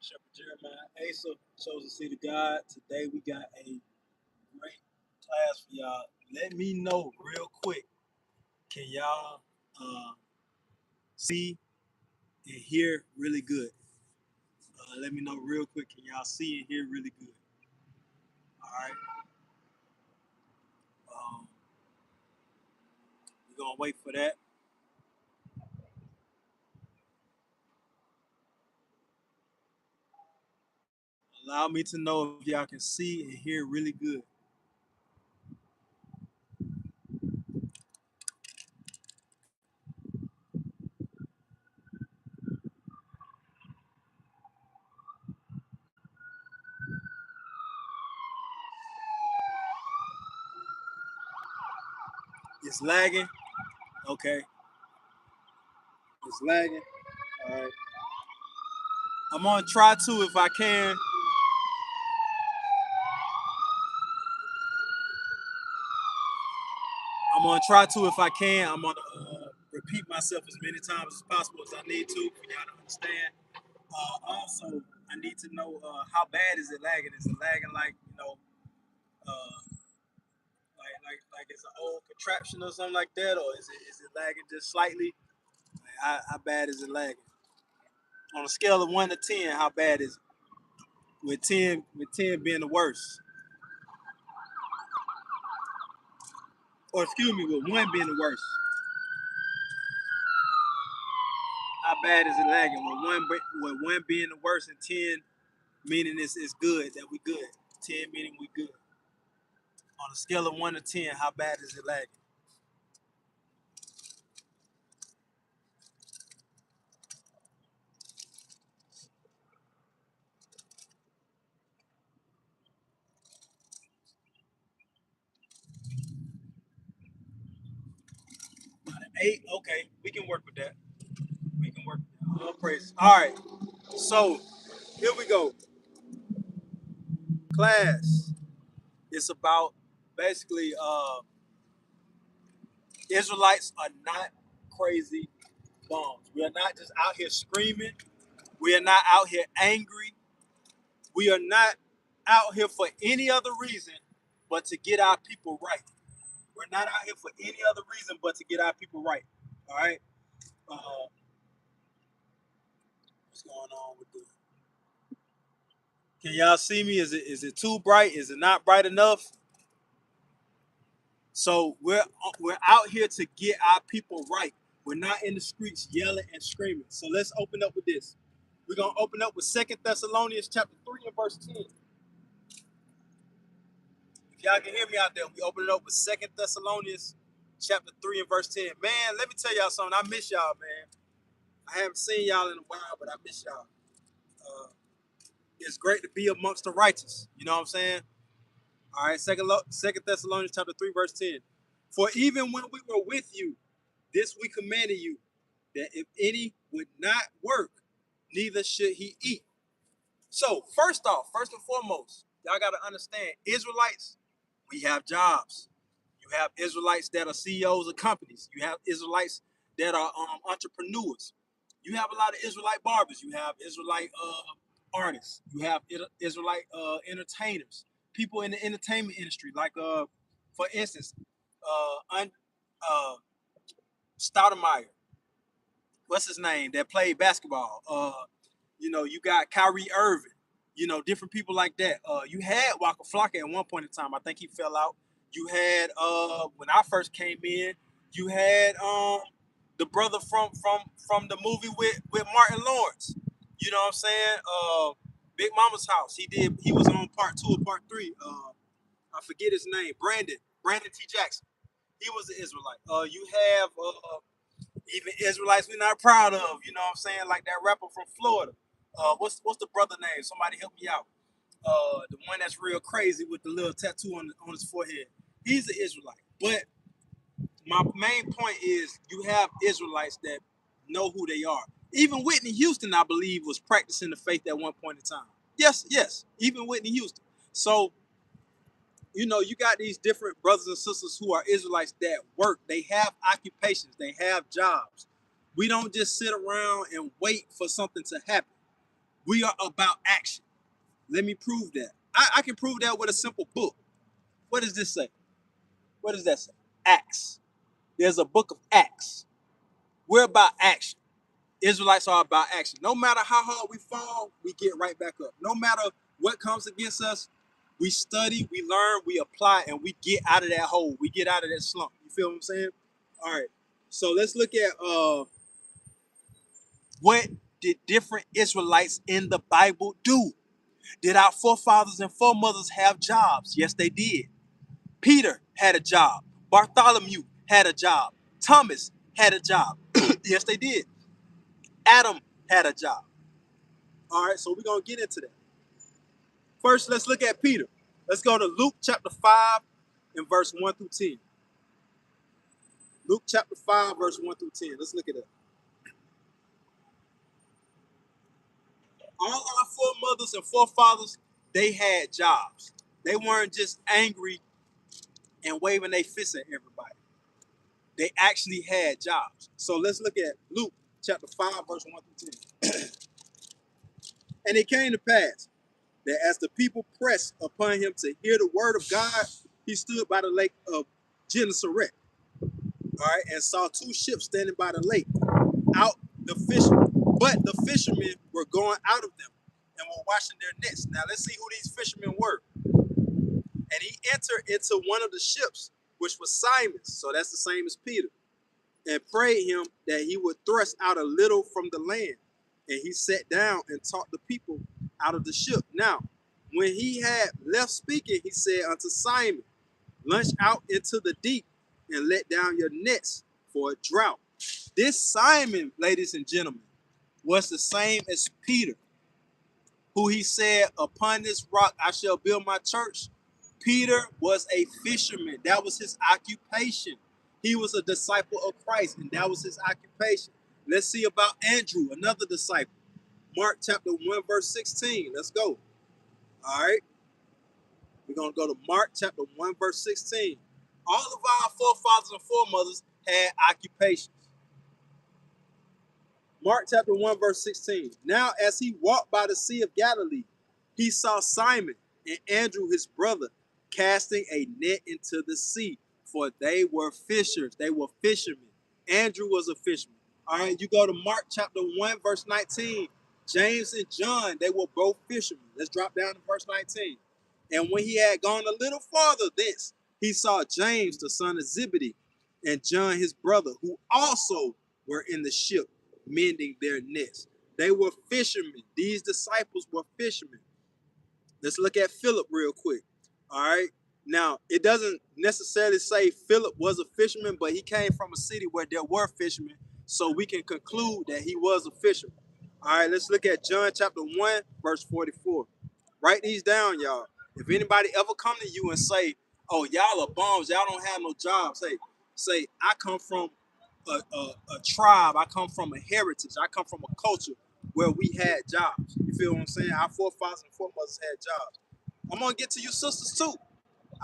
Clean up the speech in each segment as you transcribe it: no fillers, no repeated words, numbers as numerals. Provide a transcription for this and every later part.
Shepherd Jeremiah Asa, chosen seed of God. Today we got a great class for y'all. Let me know real quick. Can y'all see and hear really good? Let me know real quick. Can y'all see and hear really good? All right. We're gonna wait for that. Allow me to know if y'all can see and hear really good. It's lagging. Okay. It's lagging. All right. I'm gonna try to if I can. I'm gonna try to if I can. I'm gonna repeat myself as many times as possible as I need to for y'all to understand. Also, I need to know how bad is it lagging? Is it lagging like like it's an old contraption or something like that, or is it lagging just slightly? Like, how bad is it lagging? On a scale of 1 to 10, how bad is it? With ten being the worst, or excuse me, with 1 being the worst. How bad is it lagging? With one being the worst and 10 meaning it's good, that we good. 10 meaning we good. On a scale of 1 to 10, how bad is it lagging? About an 8. Okay, we can work with that. We can work with that. All praise. All right. So here we go. Class. It's about basically Israelites are not crazy bums. We are not just out here screaming. We are not out here angry. We are not out here for any other reason but to get our people right. We're not out here for any other reason but to get our people right. All right. What's going on with this? Can y'all see me? Is it too bright? Is it not bright enough? So we're out here to get our people right. We're not in the streets yelling and screaming. So let's open up with this. We're gonna open up with 2 Thessalonians chapter 3 and verse 10. If y'all can hear me out there, we open it up with 2 Thessalonians chapter 3 and verse 10. Man, let me tell y'all something. I miss y'all, man. I haven't seen y'all in a while, but I miss y'all. It's great to be amongst the righteous. You know what I'm saying? All right, Second Thessalonians chapter 3, verse 10. For even when we were with you, this we commanded you, that if any would not work, neither should he eat. So, first and foremost, y'all got to understand, Israelites, we have jobs. You have Israelites that are CEOs of companies. You have Israelites that are entrepreneurs. You have a lot of Israelite barbers. You have Israelite artists. You have Israelite entertainers. People in the entertainment industry, like for instance, Stoudemire. What's his name? That played basketball. You got Kyrie Irving. Different people like that. You had Waka Flocka at one point in time. I think he fell out. You had when I first came in, you had the brother from the movie with Martin Lawrence. You know what I'm saying? Big Mama's House. He was on part 2 or part 3. I forget his name. Brandon T. Jackson. He was an Israelite. You have even Israelites we're not proud of. You know what I'm saying? Like that rapper from Florida. What's the brother name? Somebody help me out. The one that's real crazy with the little tattoo on his forehead. He's an Israelite. But my main point is you have Israelites that know who they are. Even Whitney Houston, I believe, was practicing the faith at one point in time. Yes. Even Whitney Houston. So, you got these different brothers and sisters who are Israelites that work. They have occupations. They have jobs. We don't just sit around and wait for something to happen. We are about action. Let me prove that. I can prove that with a simple book. What does this say? What does that say? Acts. There's a book of Acts. We're about action. Israelites are about action. No matter how hard we fall, we get right back up. No matter what comes against us, we study, we learn, we apply, and we get out of that hole. We get out of that slump. You feel what I'm saying? All right. So let's look at what did different Israelites in the Bible do? Did our forefathers and foremothers have jobs? Yes, they did. Peter had a job. Bartholomew had a job. Thomas had a job. Yes, they did. Adam had a job. All right, so we're going to get into that. First, let's look at Peter. Let's go to Luke chapter 5 and verse 1 through 10. Luke chapter 5, verse 1 through 10. Let's look at that. All our foremothers and forefathers, they had jobs. They weren't just angry and waving their fists at everybody. They actually had jobs. So let's look at Luke chapter 5, verse 1 through 10. And it came to pass that as the people pressed upon him to hear the word of God, he stood by the lake of Gennesaret, all right, and saw two ships standing by the lake, out the fishermen. But the fishermen were going out of them and were washing their nets. Now let's see who these fishermen were. And he entered into one of the ships, which was Simon's, so that's the same as Peter, and prayed him that he would thrust out a little from the land. And he sat down and taught the people out of the ship. Now, when he had left speaking, he said unto Simon, launch out into the deep and let down your nets for a drought. This Simon, ladies and gentlemen, was the same as Peter, who he said, upon this rock I shall build my church. Peter was a fisherman. That was his occupation. He was a disciple of Christ, and that was his occupation. Let's see about Andrew, another disciple. Mark chapter 1, verse 16. Let's go. All right. We're going to go to Mark chapter 1, verse 16. All of our forefathers and foremothers had occupations. Mark chapter 1, verse 16. Now, as he walked by the Sea of Galilee, he saw Simon and Andrew, his brother, casting a net into the sea, for they were fishers. They were fishermen. Andrew was a fisherman. All right, you go to Mark chapter 1, verse 19. James and John, they were both fishermen. Let's drop down to verse 19. And when he had gone a little farther thence, he saw James, the son of Zebedee, and John, his brother, who also were in the ship, mending their nets. They were fishermen. These disciples were fishermen. Let's look at Philip real quick. All right. Now, it doesn't necessarily say Philip was a fisherman, but he came from a city where there were fishermen, so we can conclude that he was a fisherman. All right, let's look at John chapter 1, verse 44. Write these down, y'all. If anybody ever come to you and say, oh, y'all are bums, y'all don't have no jobs, say, I come from a tribe, I come from a heritage, I come from a culture where we had jobs. You feel what I'm saying? Our forefathers and foremothers had jobs. I'm going to get to you sisters too.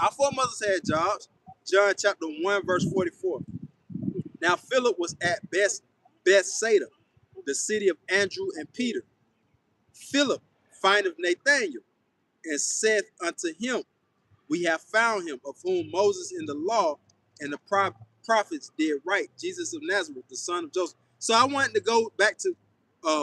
Our foremothers had jobs. John chapter 1, verse 44. Now Philip was at Bethsaida, the city of Andrew and Peter. Philip findeth Nathanael and saith unto him, we have found him, of whom Moses in the law and the prophets did write, Jesus of Nazareth, the son of Joseph. So I wanted to go back to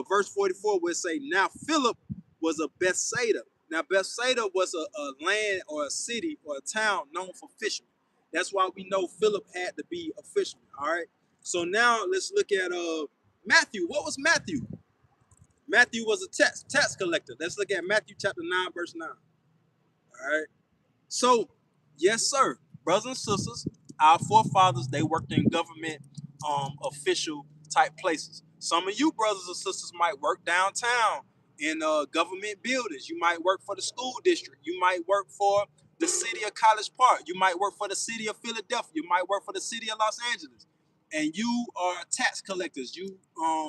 verse 44 where it say, now Philip was a Bethsaida. Now Bethsaida was a land or a city or a town known for fishermen. That's why we know Philip had to be a fisherman. All right. So now let's look at Matthew. What was Matthew? Matthew was a tax collector. Let's look at Matthew chapter 9, verse 9. All right. So, yes, sir, brothers and sisters, our forefathers, they worked in government official type places. Some of you brothers and sisters might work downtown in government buildings. You might work for the school district. You might work for the city of College Park. You might work for the city of Philadelphia. You might work for the city of Los Angeles. And you are tax collectors. You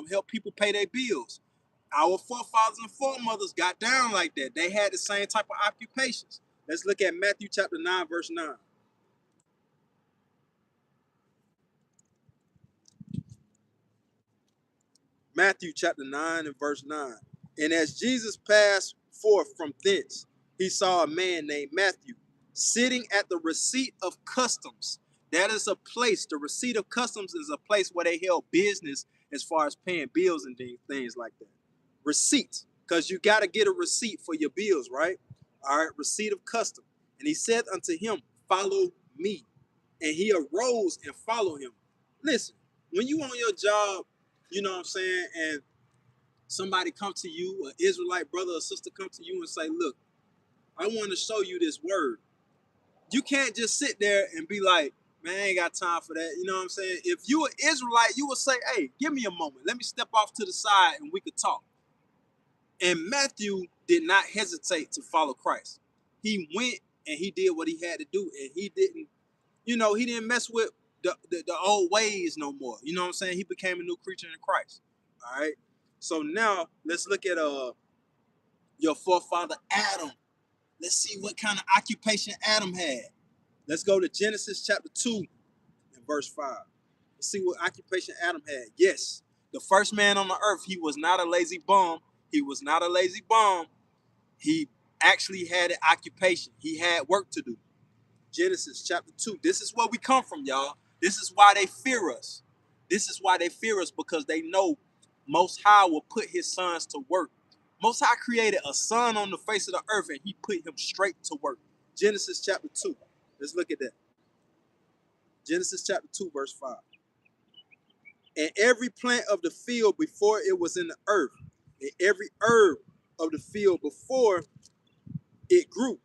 help people pay their bills. Our forefathers and foremothers got down like that. They had the same type of occupations. Let's look at Matthew chapter 9, verse 9. Matthew chapter 9 and verse 9. And as Jesus passed forth from thence, he saw a man named Matthew sitting at the receipt of customs. That is a place, the receipt of customs is a place where they held business as far as paying bills and things like that. Receipts, because you got to get a receipt for your bills, right? All right, receipt of custom. And he said unto him, follow me. And he arose and followed him. Listen, when you on your job, you know what I'm saying, and somebody come to you, an Israelite brother or sister come to you and say, look, I want to show you this word. You can't just sit there and be like, man, I ain't got time for that. You know what I'm saying? If you an Israelite, you would say, hey, give me a moment. Let me step off to the side and we could talk. And Matthew did not hesitate to follow Christ. He went and he did what he had to do. And he didn't, he didn't mess with the old ways no more. You know what I'm saying? He became a new creature in Christ. All right. So now let's look at your forefather Adam. Let's see what kind of occupation Adam had. Let's go to Genesis chapter 2 and verse 5. Let's see what occupation Adam had. Yes, the first man on the earth, he was not a lazy bum. He was not a lazy bum. He actually had an occupation. He had work to do. Genesis chapter 2. This is where we come from, y'all. This is why they fear us. This is why they fear us, because they know Most High will put his sons to work. Most High created a son on the face of the earth and he put him straight to work. Genesis chapter 2. Let's look at that. Genesis chapter 2, verse 5. And every plant of the field before it was in the earth, and every herb of the field before it grew.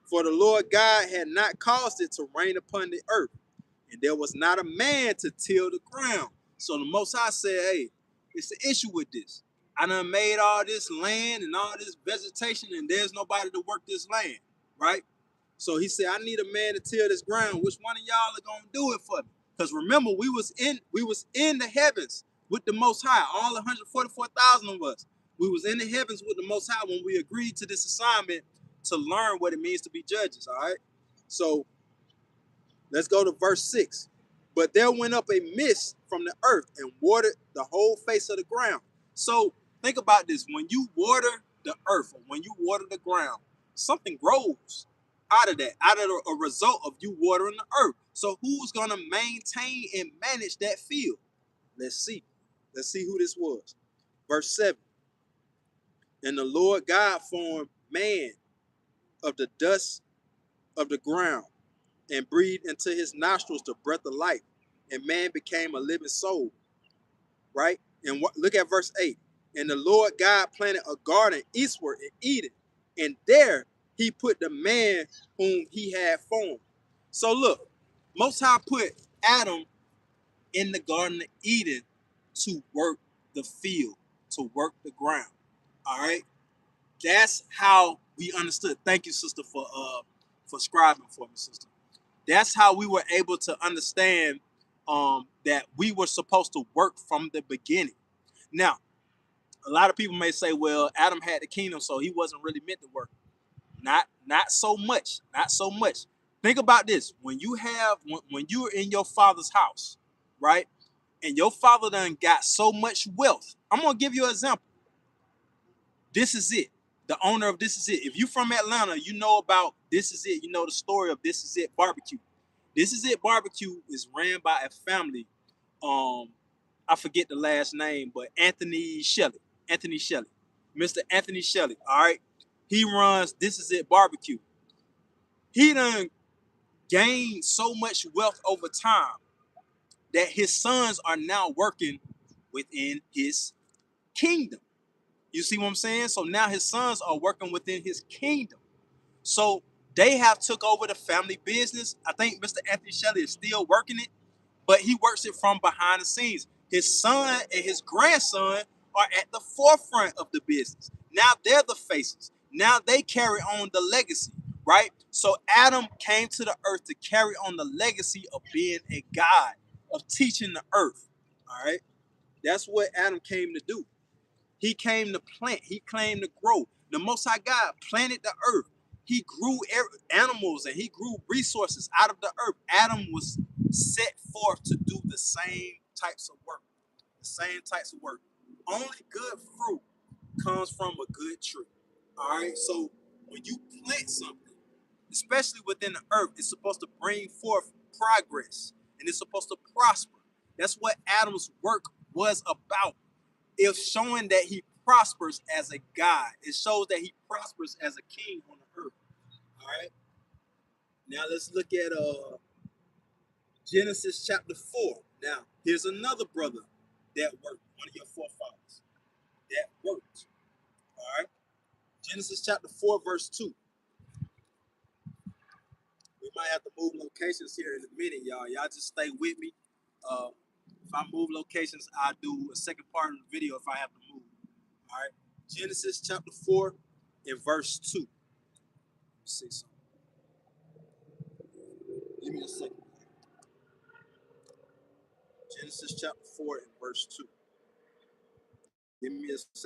For the Lord God had not caused it to rain upon the earth, and there was not a man to till the ground. So the Most High said, hey, it's the issue with this. I done made all this land and all this vegetation, and there's nobody to work this land, right? So he said, I need a man to till this ground. Which one of y'all are gonna do it for me? Because remember, we was in the heavens with the Most High, all 144,000 of us. We was in the heavens with the Most High when we agreed to this assignment to learn what it means to be judges. All right. So let's go to verse 6. But there went up a mist from the earth and watered the whole face of the ground. So think about this. When you water the earth, or when you water the ground, something grows out of that, out of a result of you watering the earth. So who's going to maintain and manage that field? Let's see. Let's see who this was. Verse 7. And the Lord God formed man of the dust of the ground and breathed into his nostrils the breath of life, and man became a living soul, right? And look at verse 8. And the Lord God planted a garden eastward in Eden, and there he put the man whom he had formed. So look, Most High put Adam in the Garden of Eden to work the field, to work the ground. All right? That's how we understood. Thank you, sister, for scribing for me, sister. That's how we were able to understand that we were supposed to work from the beginning. Now, a lot of people may say, well, Adam had the kingdom, so he wasn't really meant to work. Not so much. Not so much. Think about this. When you're in your father's house, right? And your father done got so much wealth. I'm gonna give you an example. This Is It. The owner of This Is It. If you from Atlanta, you know about This Is It. You know the story of This Is It barbecue. This Is It barbecue is ran by a family. I forget the last name, but Anthony Shelley. Mr. Anthony Shelley. All right. He runs This Is It barbecue. He done gained so much wealth over time that his sons are now working within his kingdom. You see what I'm saying? So now his sons are working within his kingdom. So they have took over the family business. I think Mr. Anthony Shelley is still working it, but he works it from behind the scenes. His son and his grandson are at the forefront of the business. Now they're the faces. Now they carry on the legacy, right? So Adam came to the earth to carry on the legacy of being a God, of teaching the earth, all right? That's what Adam came to do. He came to plant. He came to grow. The Most High God planted the earth. He grew animals and he grew resources out of the earth. Adam was set forth to do the same types of work. The same types of work. Only good fruit comes from a good tree. All right. So when you plant something, especially within the earth, it's supposed to bring forth progress and it's supposed to prosper. That's what Adam's work was about. It's showing that he prospers as a God. It shows that he prospers as a king on the earth. All right. Now let's look at Genesis chapter 4. Now, here's another brother that worked, one of your forefathers that worked. All right. Genesis chapter 4, verse 2. We might have to move locations here in a minute, y'all. Y'all just stay with me. Uh, if I move locations, I'll do a second part of the video if I have to move. All right. Genesis chapter 4 and verse 2. Let me see something. Give me a second. Genesis chapter 4 and verse 2. Give me a second.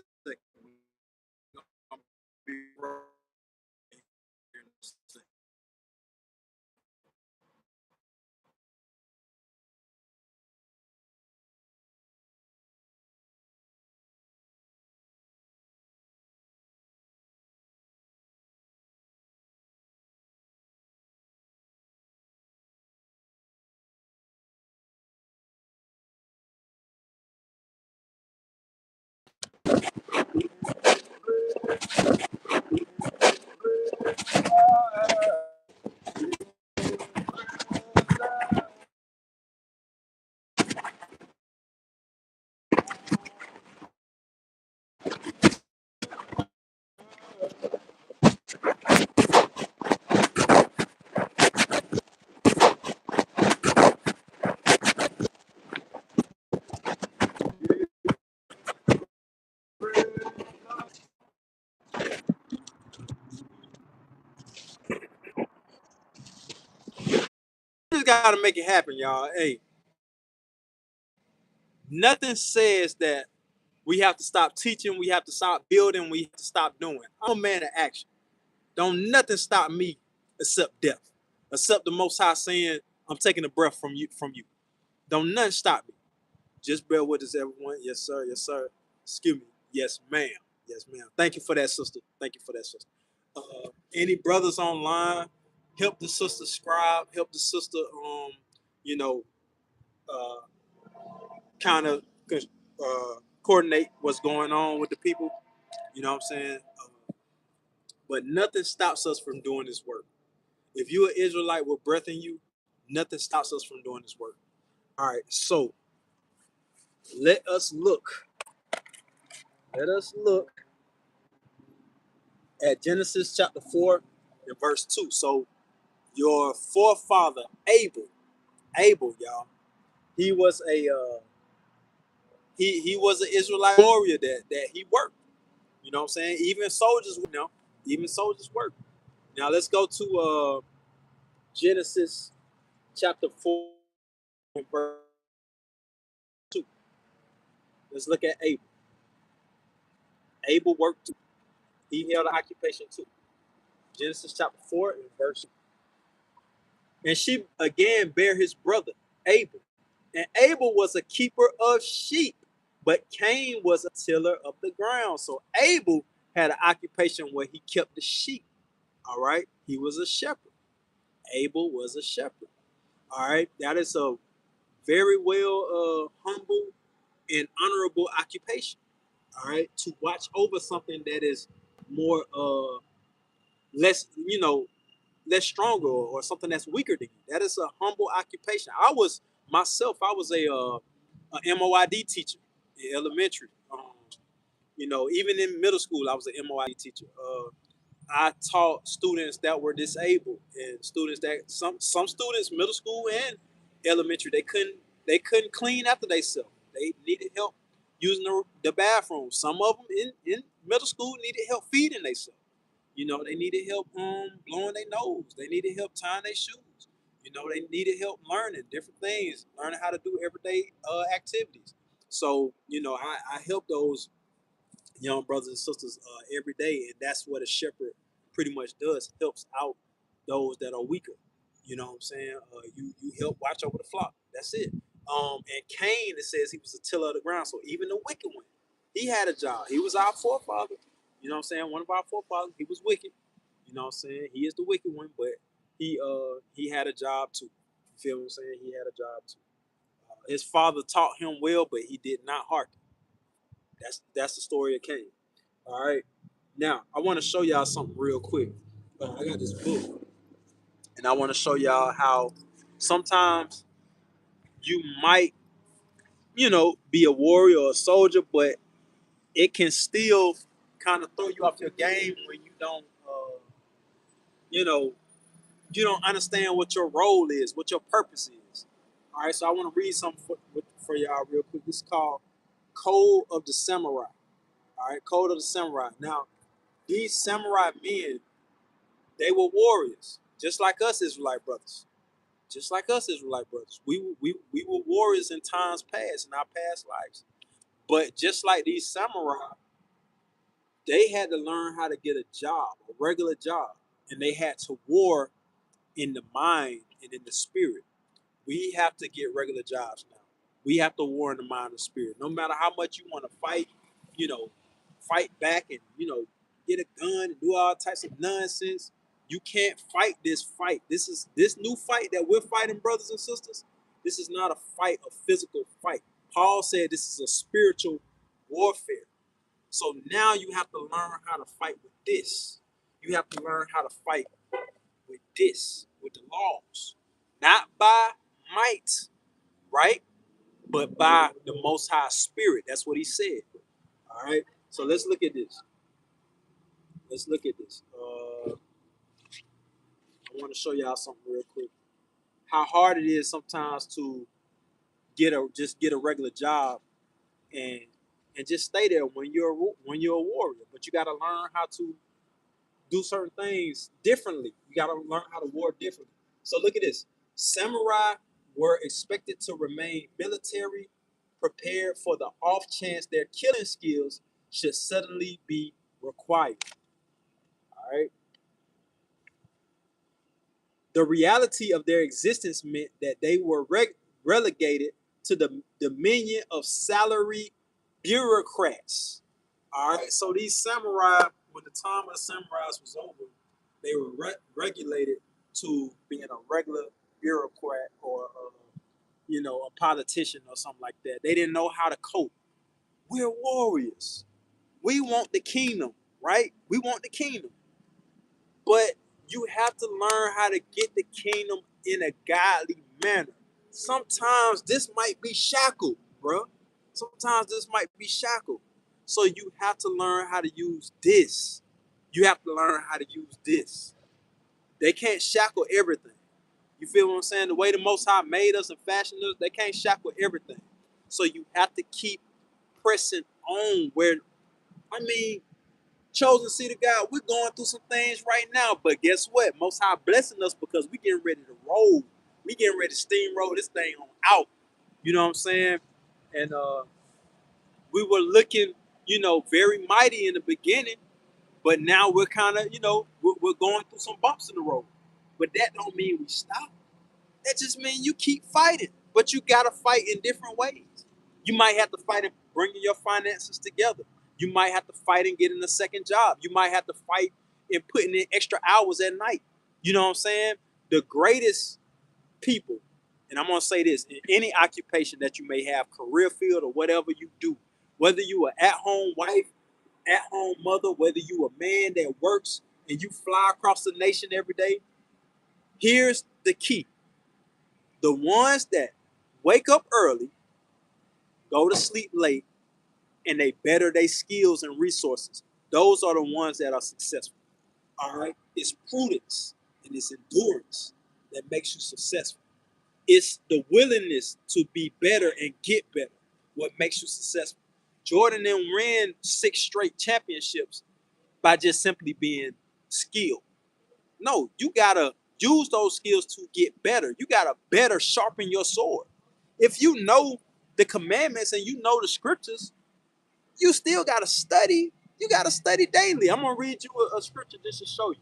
Just gotta make it happen, y'all. Hey, nothing says that we have to stop teaching, we have to stop building, we have to stop doing. I'm a man of action. Don't nothing stop me except death. Except the Most High saying, I'm taking the breath from you. Don't nothing stop me. Just bear with us, everyone. Yes, sir. Yes, sir. Excuse me. Yes, ma'am. Yes, ma'am. Thank you for that, sister. Thank you for that, sister. Any brothers online, help the sister scribe, help the sister, you know, uh, kind of coordinate what's going on with the people. You know what I'm saying? But nothing stops us from doing this work. If you're an Israelite with breath in you, nothing stops us from doing this work. All right, so let us look. Let us look at Genesis chapter 4 and verse 2. So your forefather Abel, y'all, he was a he was an Israelite warrior that he worked. You know what I'm saying? Even soldiers, even soldiers work. Now let's go to Genesis chapter 4 and verse 2. Let's look at Abel. Abel worked too. He held an occupation too. Genesis chapter 4 and verse 2. And she again bare his brother Abel. And Abel was a keeper of sheep, but Cain was a tiller of the ground. So Abel had an occupation where he kept the sheep. All right. He was a shepherd. Abel was a shepherd. All right. That is a very well humble and honorable occupation. All right. To watch over something that is more less, less stronger or something that's weaker than you. That is a humble occupation. I was a MOID teacher in elementary. Even in middle school, I was an MOID teacher. I taught students that were disabled and students that some students, middle school and elementary, they couldn't clean after themselves. They needed help using the bathroom. Some of them in middle school needed help feeding themselves. They needed help blowing their nose. They needed help tying their shoes. They needed help learning different things, learning how to do everyday activities. So, I help those young brothers and sisters every day, and that's what a shepherd pretty much does. Helps out those that are weaker. You know what I'm saying? You help watch over the flock. That's it. And Cain, it says he was a tiller of the ground. So even the wicked one. He had a job. He was our forefather. You know what I'm saying? One of our forefathers. He was wicked. You know what I'm saying? He is the wicked one, but he had a job too. You feel what I'm saying? He had a job too. His father taught him well, but he did not hearken. That's the story of Cain. All right. Now I want to show y'all something real quick. I got this book, and I want to show y'all how sometimes you might, be a warrior or a soldier, but it can still kind of throw you off your game when you don't, you know, you don't understand what your role is, what your purpose is. All right, so I want to read something for y'all real quick. This is called Code of the Samurai. All right, Code of the Samurai. Now, these samurai men, they were warriors, just like us Israelite brothers. Just like us Israelite brothers. We were warriors in times past, in our past lives. But just like these samurai, they had to learn how to get a job, a regular job. And they had to war in the mind and in the spirit. We have to get regular jobs now. We have to war in the mind and spirit. No matter how much you want to fight, you know, fight back and, get a gun and do all types of nonsense. You can't fight this fight. This new fight that we're fighting, brothers and sisters. This is not a fight, a physical fight. Paul said this is a spiritual warfare. So now you have to learn how to fight with this. You have to learn how to fight with this, with the laws. Not by might, right? But by the Most High Spirit. That's what he said. All right. So let's look at this. Let's look at this. I want to show y'all something real quick. How hard it is sometimes to just get a regular job and just stay there when you're a warrior. But you got to learn how to do certain things differently. You got to learn how to war differently. So look at this. Samurai were expected to remain military, prepared for the off chance their killing skills should suddenly be required. All right. The reality of their existence meant that they were relegated to the dominion of salary bureaucrats. All right. So these samurai, when the time of the samurais was over, they were regulated to being a regular bureaucrat or a politician or something like that. They didn't know how to cope. We're warriors. We want the kingdom, right? We want the kingdom. But you have to learn how to get the kingdom in a godly manner. Sometimes this might be shackled, bro. Sometimes this might be shackled. So you have to learn how to use this. You have to learn how to use this. They can't shackle everything. You feel what I'm saying? The way the Most High made us and fashioned us, they can't shackle everything. So you have to keep pressing on where, I mean, chosen seed of God, we're going through some things right now, but guess what? Most High blessing us because we getting ready to roll. We getting ready to steamroll this thing on out. You know what I'm saying? And we were looking, very mighty in the beginning, but now we're kind of, we're going through some bumps in the road. But that don't mean we stop. That just means you keep fighting, but you gotta fight in different ways. You might have to fight in bringing your finances together. You might have to fight in getting a second job. You might have to fight in putting in extra hours at night. You know what I'm saying? The greatest people, and I'm gonna say this, in any occupation that you may have, career field or whatever you do, whether you are at-home wife, at-home mother, whether you a man that works and you fly across the nation every day, here's the key. The ones that wake up early, go to sleep late, and they better their skills and resources, those are the ones that are successful. All right? It's prudence and it's endurance that makes you successful. It's the willingness to be better and get better what makes you successful. Jordan then ran 6 straight championships by just simply being skilled. No, you gotta use those skills to get better. You gotta better sharpen your sword. If you know the commandments and you know the scriptures, you still gotta study. You gotta study daily. I'm gonna read you a scripture just to show you.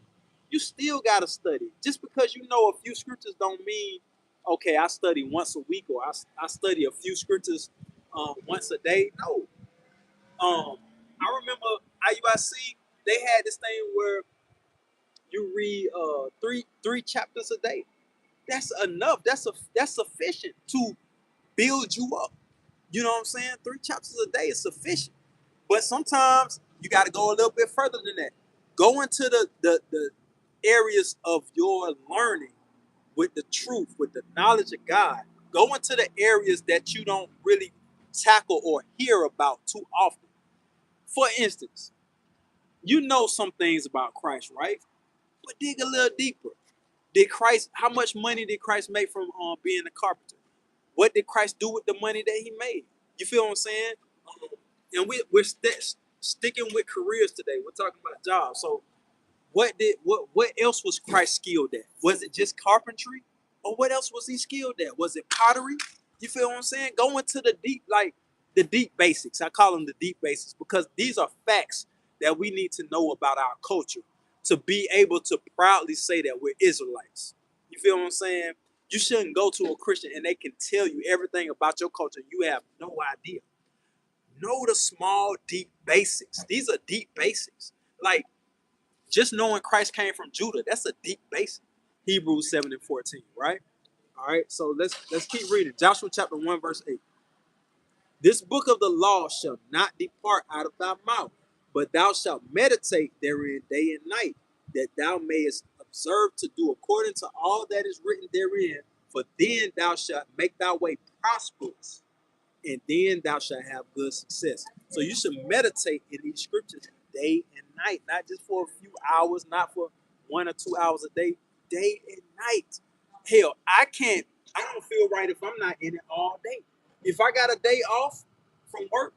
You still gotta study. Just because you know a few scriptures don't mean, okay, I study once a week or I study a few scriptures once a day. No, I remember IUIC, they had this thing where you read three chapters a day. That's enough. That's sufficient to build you up. You know what I'm saying? 3 chapters a day is sufficient. But sometimes you got to go a little bit further than that. Go into the areas of your learning with the truth, with the knowledge of God. Go into the areas that you don't really tackle or hear about too often. For instance, you know some things about Christ, right? But dig a little deeper. How much money did Christ make from being a carpenter? What did Christ do with the money that he made? You feel what I'm saying? And we're sticking with careers today. We're talking about jobs. So what else was Christ skilled at? Was it just carpentry? Or what else was he skilled at? Was it pottery? You feel what I'm saying? Go into the deep basics. I call them the deep basics because these are facts that we need to know about our culture to be able to proudly say that we're Israelites. You feel what I'm saying? You shouldn't go to a Christian and they can tell you everything about your culture. You have no idea. Know the small, deep basics. These are deep basics. Like just knowing Christ came from Judah, that's a deep basic. Hebrews 7:14, right? All right, so let's keep reading. Joshua chapter 1, verse 8. This book of the law shall not depart out of thy mouth, but thou shalt meditate therein day and night, that thou mayest observe to do according to all that is written therein, for then thou shalt make thy way prosperous, and then thou shalt have good success. So you should meditate in these scriptures day and night, not just for a few hours, not for 1 or 2 hours a day and night. Hell, I don't feel right if I'm not in it all day. If I got a day off from work,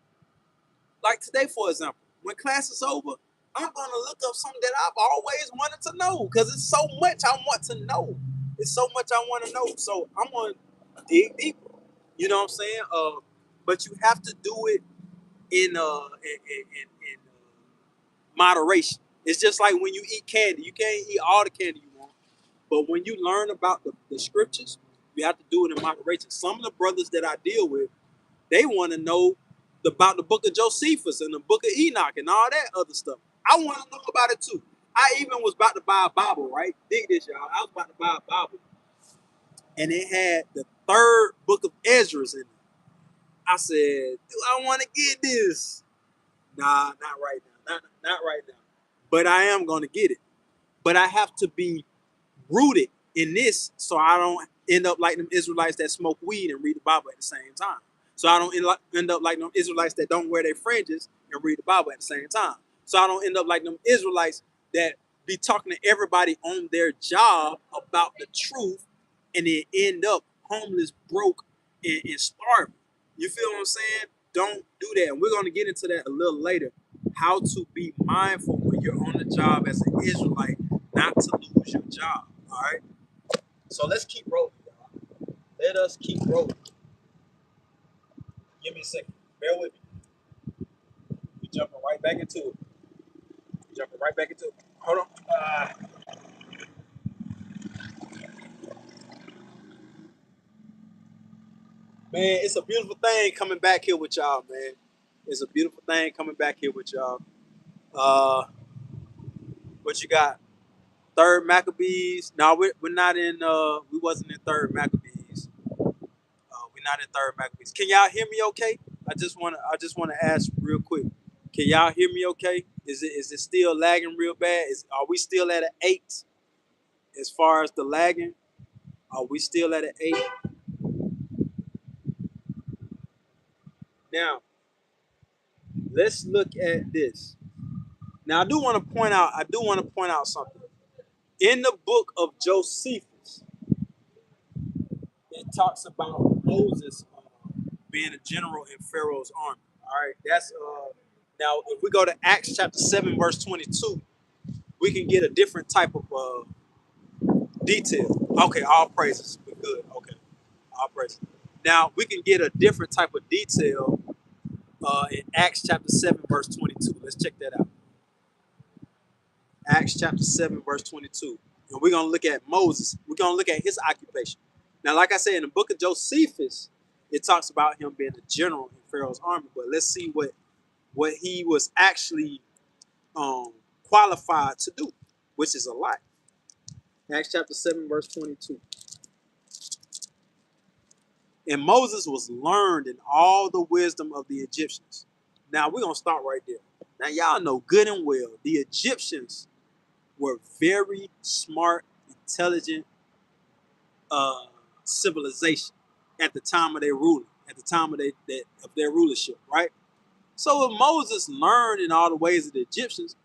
like today, for example, when class is over, I'm gonna look up something that I've always wanted to know because it's so much I want to know. It's so much I want to know. So I'm gonna dig deeper. You know what I'm saying? But you have to do it in moderation. It's just like when you eat candy. You can't eat all the candy you want. But when you learn about the scriptures, you have to do it in moderation. Some of the brothers that I deal with, they want to know about the book of Josephus and the book of Enoch and all that other stuff. I want to know about it too. I even was about to buy a Bible, right? Dig this, y'all. I was about to buy a Bible, and it had the third book of Ezra's in it. I said, do I want to get this? Nah, not right now. Not right now. But I am going to get it. But I have to be rooted in this so I don't end up like them Israelites that smoke weed and read the Bible at the same time. So I don't end up like them Israelites that don't wear their fringes and read the Bible at the same time. So I don't end up like them Israelites that be talking to everybody on their job about the truth and then end up homeless, broke, and starving. You feel what I'm saying? Don't do that. And we're going to get into that a little later. How to be mindful when you're on the job as an Israelite, not to lose your job. All right. So let's keep rolling, y'all. Let us keep rolling. Give me a second. Bear with me. We're jumping right back into it. Jumping right back into it. Hold on. Man, it's a beautiful thing coming back here with y'all, man. It's a beautiful thing coming back here with y'all. What you got? Third Maccabees. No, we're not in. We wasn't in third Maccabees. We're not in third Maccabees. Can y'all hear me? Okay. I just wanna ask real quick. Can y'all hear me? Okay. Is it still lagging real bad? Are we still at an 8 as far as the lagging? Are we still at an 8? Now let's look at this. Now I do want to point out. Something in the book of Josephus. It talks about Moses being a general in Pharaoh's army. All right, that's now if we go to Acts chapter 7, verse 22, we can get a different type of detail. Okay, all praises. We're good. Okay, all praises. Now we can get a different type of detail in Acts chapter 7, verse 22. Let's check that out. Acts chapter 7, verse 22. And we're going to look at Moses. We're going to look at his occupation. Now, like I said, in the book of Josephus, it talks about him being a general in Pharaoh's army. But let's see what what he was actually qualified to do, which is a lot. Acts chapter 7, verse 22. And Moses was learned in all the wisdom of the Egyptians. Now we're going to start right there. Now y'all know good and well, the Egyptians were very smart, intelligent civilization at the time of their ruling, at the time of their rulership, right? So if Moses learned in all the ways of the Egyptians,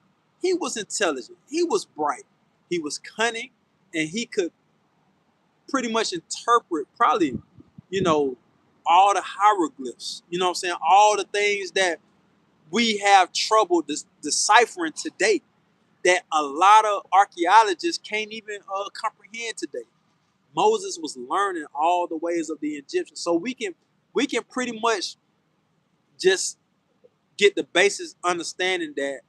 he was intelligent, he was bright, he was cunning, and he could pretty much interpret probably, all the hieroglyphs, what I'm saying? All the things that we have trouble deciphering today that a lot of archaeologists can't even comprehend today. Moses was learning all the ways of the Egyptians. So we can pretty much just get the basic understanding that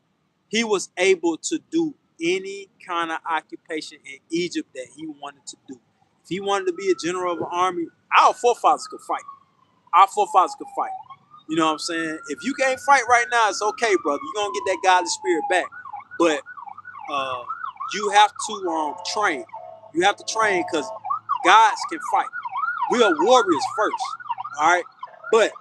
he was able to do any kind of occupation in Egypt that he wanted to do. If he wanted to be a general of an army, our forefathers could fight. Our forefathers could fight. You know what I'm saying? If you can't fight right now, it's okay, brother. You're going to get that godly spirit back. But you have to train. You have to train because gods can fight. We are warriors first. All right? But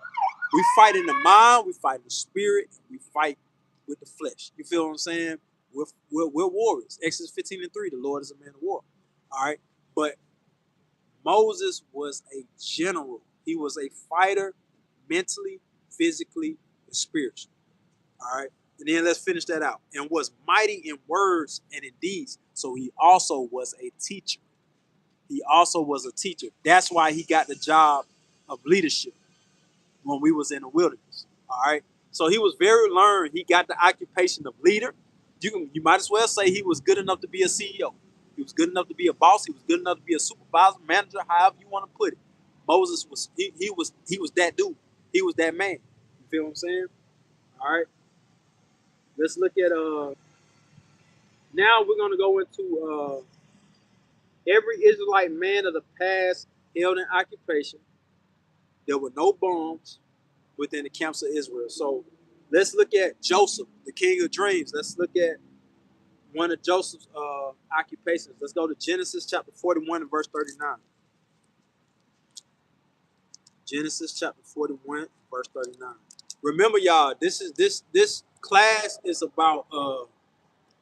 we fight in the mind, we fight in the spirit, we fight with the flesh. You feel what I'm saying? We're warriors. Exodus 15:3, the Lord is a man of war. All right? But Moses was a general. He was a fighter mentally, physically, and spiritually. All right? And then let's finish that out. And was mighty in words and in deeds. So he also was a teacher. He also was a teacher. That's why he got the job of leadership when we was in the wilderness. All right. So he was very learned. He got the occupation of leader. You might as well say he was good enough to be a CEO. He was good enough to be a boss. He was good enough to be a supervisor, manager, however you want to put it. Moses was he was that dude. He was that man. You feel what I'm saying? All right. Let's look at now we're gonna go into every Israelite man of the past held an occupation. There were no bombs within the camps of Israel. So let's look at Joseph, the king of dreams. Let's look at one of Joseph's occupations. Let's go to Genesis chapter 41 and verse 39. Genesis chapter 41, verse 39. Remember, y'all, this class is about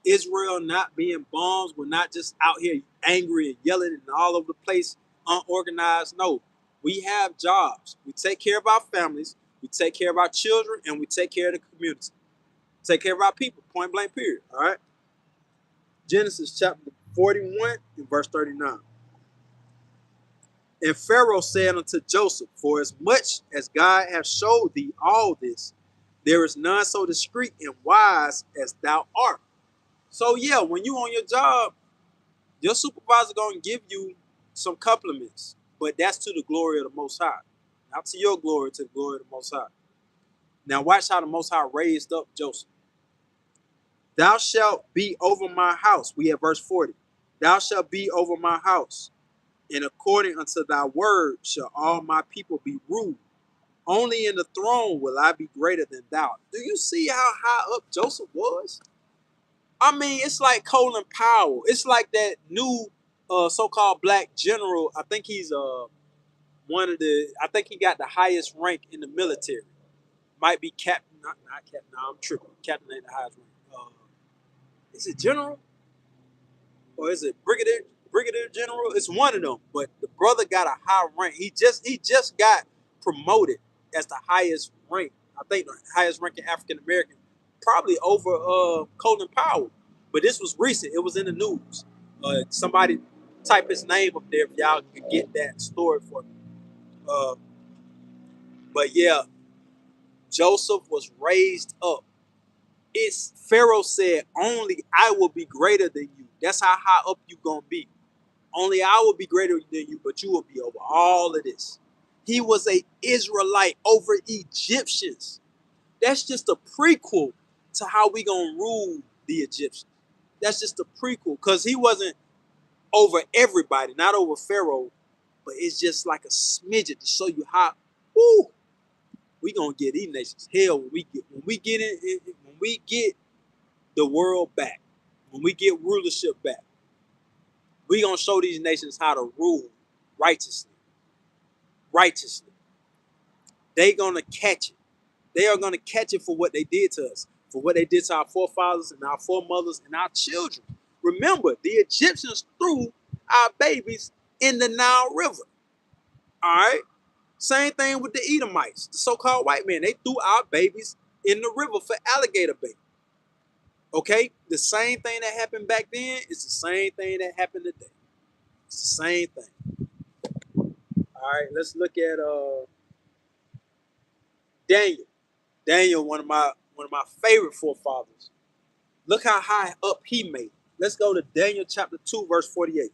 Israel not being bombs. We're not just out here angry and yelling and all over the place, unorganized. No, we have jobs. We take care of our families. We take care of our children, and we take care of the community. Take care of our people, point blank, period. All right? Genesis chapter 41 and verse 39. And Pharaoh said unto Joseph, for as much as God hath showed thee all this, there is none so discreet and wise as thou art. So yeah, when you on your job, your supervisor gonna give you some compliments, but that's to the glory of the Most High, not to your glory, to the glory of the Most High. Now watch how the Most High raised up Joseph. Thou shalt be over my house. We have verse 40. Thou shalt be over my house, and according unto thy word shall all my people be ruled. Only in the throne will I be greater than thou. Do you see how high up Joseph was? I mean, it's like Colin Powell. It's like that new so-called black general. I think he's I think he got the highest rank in the military. Might be captain, not captain. No, I'm tripping. Captain ain't the highest rank. Is it general? Or is it brigadier general? It's one of them. But the brother got a high rank. He just got promoted as the highest rank. I think the highest ranking African American, probably over Colin Powell. But this was recent. It was in the news. Somebody type his name up there if y'all could get that story for me. But yeah, Joseph was raised up. It's Pharaoh said, only I will be greater than you. That's how high up you gonna be. Only I will be greater than you, but you will be over all of this. He was an Israelite over Egyptians. That's just a prequel to how we gonna rule the Egyptians. That's just a prequel, because he wasn't over everybody, not over Pharaoh, but it's just like a smidget to show you how, whoo, we gonna get these nations hell when we get the world back, when we get rulership back. We gonna show these nations how to rule righteously. Righteously. They gonna catch it. They are gonna catch it for what they did to us, for what they did to our forefathers and our foremothers and our children. Remember, the Egyptians threw our babies in the Nile River. All right. Same thing with the Edomites, the so-called white men. They threw our babies in the river for alligator bait. Okay? The same thing that happened back then is the same thing that happened today. It's the same thing. All right, let's look at Daniel. Daniel, one of my favorite forefathers. Look how high up he made. Let's go to Daniel chapter 2, verse 48.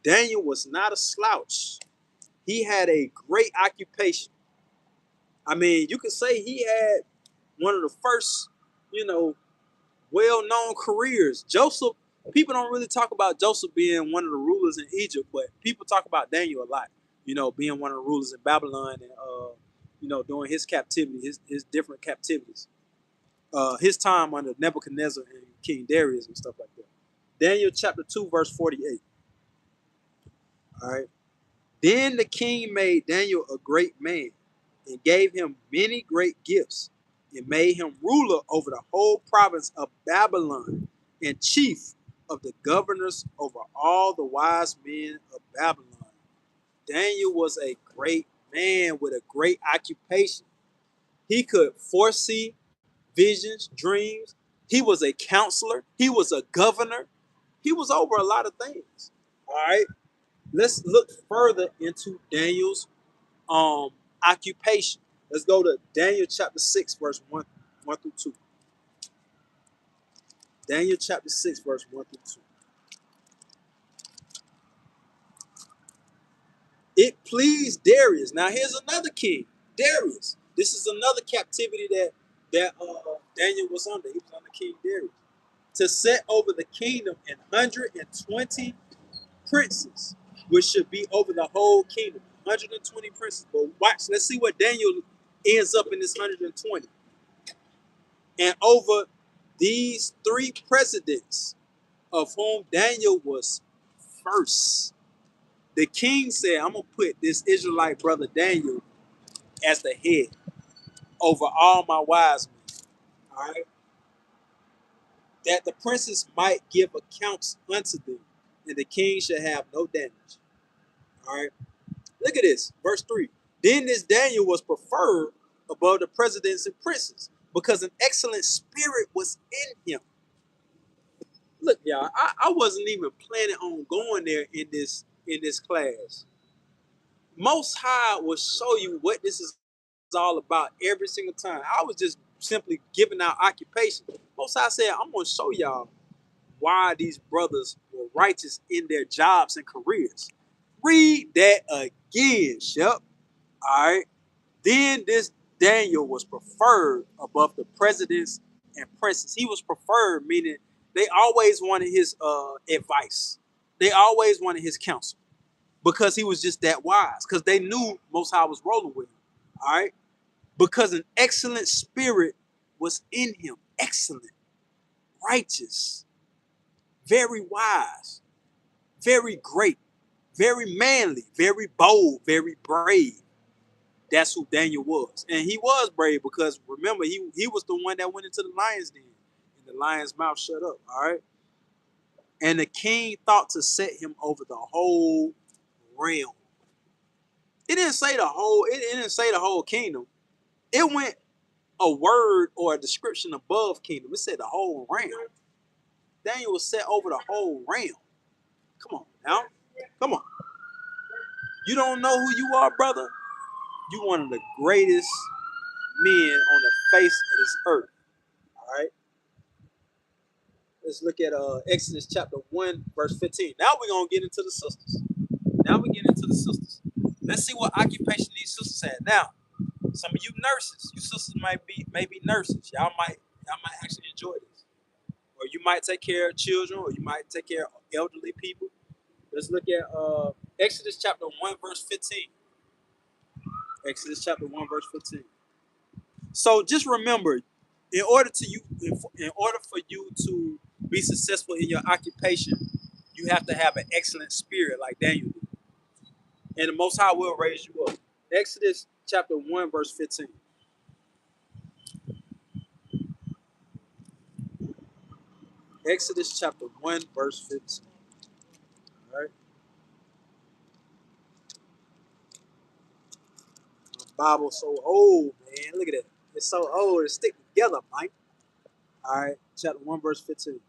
Daniel was not a slouch. He had a great occupation. I mean, you could say he had one of the first, well-known careers. Joseph, people don't really talk about Joseph being one of the rulers in Egypt, but people talk about Daniel a lot. Being one of the rulers in Babylon and during his captivity, his different captivities. His time under Nebuchadnezzar and King Darius and stuff like that. Daniel chapter 2, verse 48. All right. Then the king made Daniel a great man and gave him many great gifts and made him ruler over the whole province of Babylon and chief of the governors over all the wise men of Babylon. Daniel was a great man with a great occupation. He could foresee visions, dreams. He was a counselor. He was a governor. He was over a lot of things. All right. Let's look further into Daniel's occupation. Let's go to Daniel chapter 6, verse 1 through 2. Daniel chapter 6, verse 1 through 2. It pleased Darius. Now here's another king, Darius. This is another captivity that Daniel was under. He was under King Darius. To set over the kingdom 120 princes, which should be over the whole kingdom. 120 princes. But watch, let's see what Daniel ends up in this 120. And over these three presidents, of whom Daniel was first. The king said, I'm going to put this Israelite brother Daniel as the head over all my wise men. All right. That the princes might give accounts unto them, and the king shall have no damage. All right. Look at this. Verse 3. Then this Daniel was preferred above the presidents and princes, because an excellent spirit was in him. Look, y'all, I wasn't even planning on going there in this class. Most High will show you what this is all about every single time. I was just simply giving out occupation. Most High said, I'm going to show y'all why these brothers were righteous in their jobs and careers. Read that again, Shep. All right. Then this Daniel was preferred above the presidents and princes. He was preferred, meaning they always wanted his advice. They always wanted his counsel because he was just that wise, because they knew Most High was rolling with him. All right. Because an excellent spirit was in him. Excellent, righteous, very wise, very great, very manly, very bold, very brave. That's who Daniel was. And he was brave because, remember, he was the one that went into the lion's den. And the lion's mouth shut up, all right? And the king thought to set him over the whole realm. It didn't say the whole kingdom. It went a word or a description above kingdom. It said the whole realm. Daniel was set over the whole realm. Come on now. Come on. You don't know who you are, brother? You one of the greatest men on the face of this earth. All right. Let's look at Exodus chapter 1, verse 15. Now we're going to get into the sisters. Let's see what occupation these sisters had. Now, some of you nurses, you sisters might be nurses. Y'all might actually enjoy this. Or you might take care of children, or you might take care of elderly people. Let's look at Exodus chapter 1, verse 15. Exodus chapter 1, verse 15. So just remember, in order for you to be successful in your occupation, you have to have an excellent spirit like Daniel did. And the Most High will raise you up. Exodus chapter 1, verse 15. Exodus chapter 1, verse 15. All right. My Bible's so old, man. Look at it. It's so old. It stick together, Mike. All right. Chapter 1, verse 15.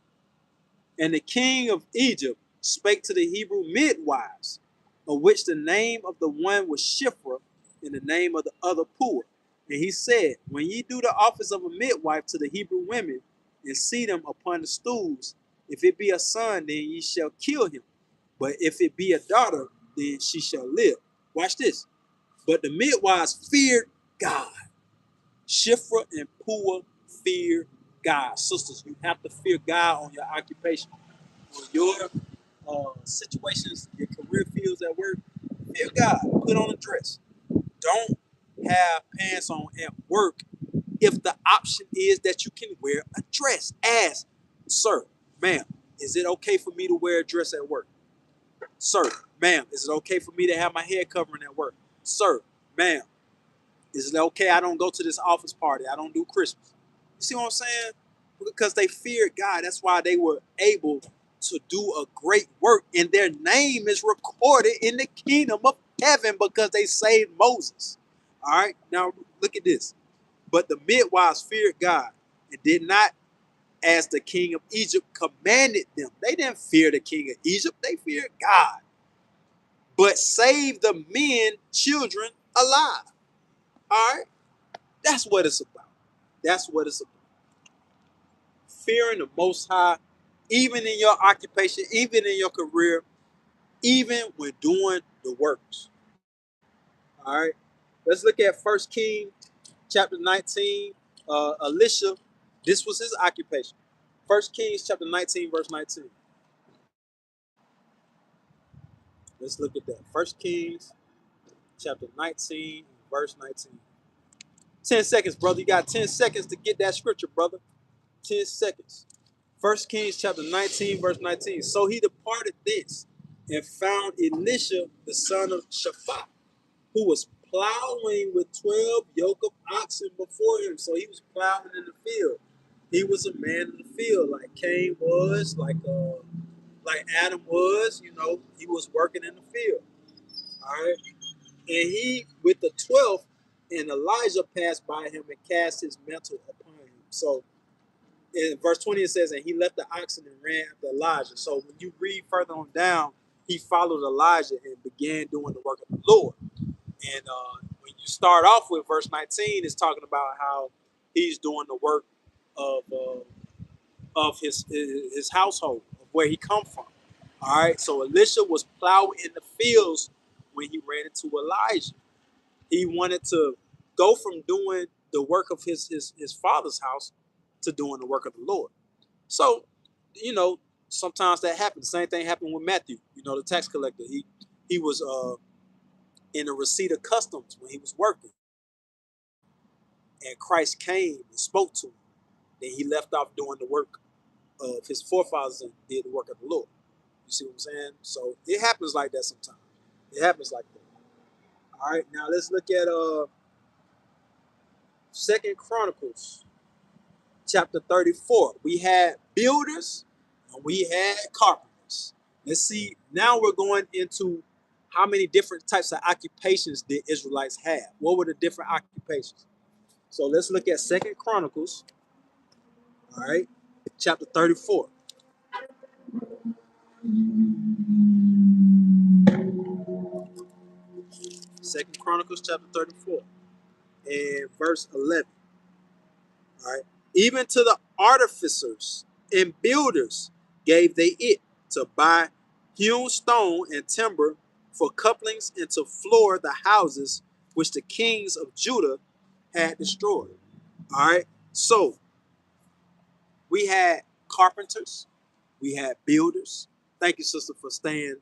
And the king of Egypt spake to the Hebrew midwives, of which the name of the one was Shiphrah, and the name of the other Puah. And he said, when ye do the office of a midwife to the Hebrew women, and see them upon the stools, if it be a son, then ye shall kill him. But if it be a daughter, then she shall live. Watch this. But the midwives feared God. Shiphrah and Puah feared God. Sisters, you have to fear God on your occupation. On your situations, your career fields at work, fear God. Put on a dress. Don't have pants on at work if the option is that you can wear a dress. Ask, sir, ma'am, is it okay for me to wear a dress at work? Sir, ma'am, is it okay for me to have my head covering at work? Sir, ma'am, is it okay I don't go to this office party? I don't do Christmas. You see what I'm saying? Because they feared God. That's why they were able to do a great work. And their name is recorded in the kingdom of heaven because they saved Moses. All right. Now look at this. But the midwives feared God and did not as the king of Egypt commanded them. They didn't fear the king of Egypt. They feared God. But saved the men, children alive. All right. That's what it's about. That's what it's about. Fearing the Most High, even in your occupation, even in your career, even when doing the works. All right. Let's look at 1 Kings chapter 19. Elisha, this was his occupation. 1 Kings chapter 19, verse 19. Let's look at that. 1 Kings chapter 19, verse 19. 10 seconds, brother. You got 10 seconds to get that scripture, brother. 10 seconds. 1 Kings chapter 19, verse 19. So he departed thence and found Elisha, the son of Shaphat, who was plowing with 12 yoke of oxen before him. So he was plowing in the field. He was a man in the field, like Cain was, like Adam was. You know, he was working in the field. All right. And he, with the 12th, and Elijah passed by him and cast his mantle upon him. So in verse 20 it says, and he left the oxen and ran after Elijah. So when you read further on down, he followed Elijah and began doing the work of the Lord. And when you start off with verse 19, it's talking about how he's doing the work of his household, of where he come from. All right. So Elisha was plowing in the fields when he ran into Elijah. He wanted to go from doing the work of his father's house to doing the work of the Lord. So, sometimes that happens. Same thing happened with Matthew, the tax collector. He was in a receipt of customs when he was working, and Christ came and spoke to him. Then he left off doing the work of his forefathers and did the work of the Lord. You see what I'm saying? So it happens like that sometimes. It happens like that. All right, now let's look at Second Chronicles chapter 34. We had builders and we had carpenters. Let's see, now we're going into how many different types of occupations did Israelites have? What were the different occupations? So let's look at Second Chronicles, all right, chapter 34. Second Chronicles chapter 34 and verse 11. All right. Even to the artificers and builders gave they it to buy hewn stone and timber for couplings and to floor the houses which the kings of Judah had destroyed. All right. So we had carpenters, we had builders. Thank you, sister, for staying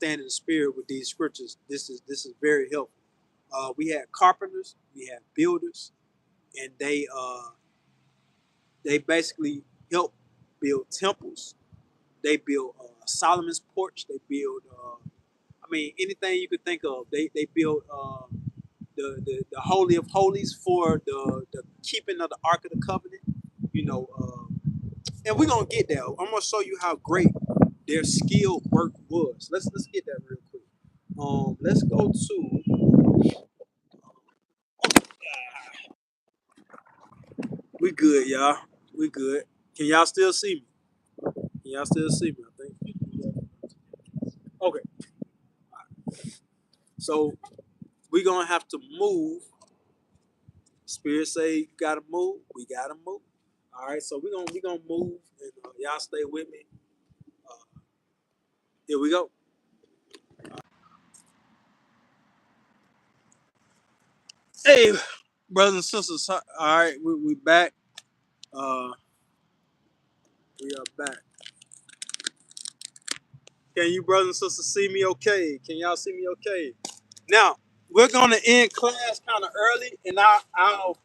in the spirit with these scriptures. This is very helpful. We had carpenters, we had builders, and they basically help build temples. They build Solomon's porch. They build I mean anything you could think of. They build the holy of holies for the keeping of the Ark of the Covenant. You know, and we're gonna get there. I'm gonna show you how great their skilled work was. Let's get that real quick. Let's go to. We good, y'all. We good. Can y'all still see me? Can y'all still see me? I think. Okay. So we're gonna have to move. Spirit say you gotta move. We gotta move. All right. So we gonna move, and y'all stay with me. Uh, here we go. Hey, brothers and sisters. All right, we back. Uh, we are back. Can you brothers and sisters see me okay? Can y'all see me okay? Now, we're gonna end class kind of early, and I'll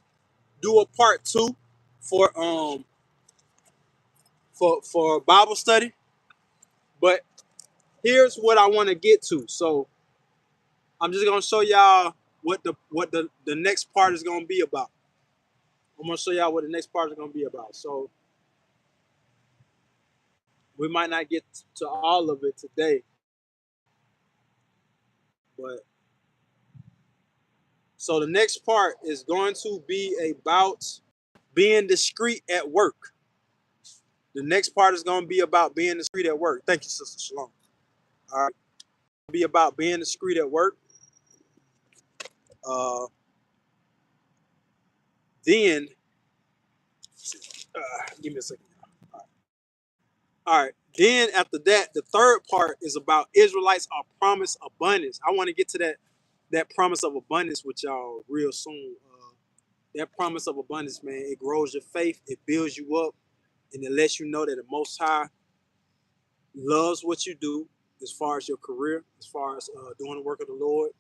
do a part two for for Bible study. But here's what I want to get to. So I'm just gonna show y'all what the next part is gonna be about. I'm gonna show y'all what the next part is gonna be about. So we might not get to all of it today, but so the next part is going to be about being discreet at work. The next part is going to be about being discreet at work. Thank you, Sister Shalom. All right. Be about being discreet at work. Uh, then, give me a second. All right. Then after that, the third part is about Israelites are promised abundance. I want to get to that promise of abundance with y'all real soon. That promise of abundance, man, it grows your faith, it builds you up, and it lets you know that the Most High loves what you do as far as your career, as far as doing the work of the Lord.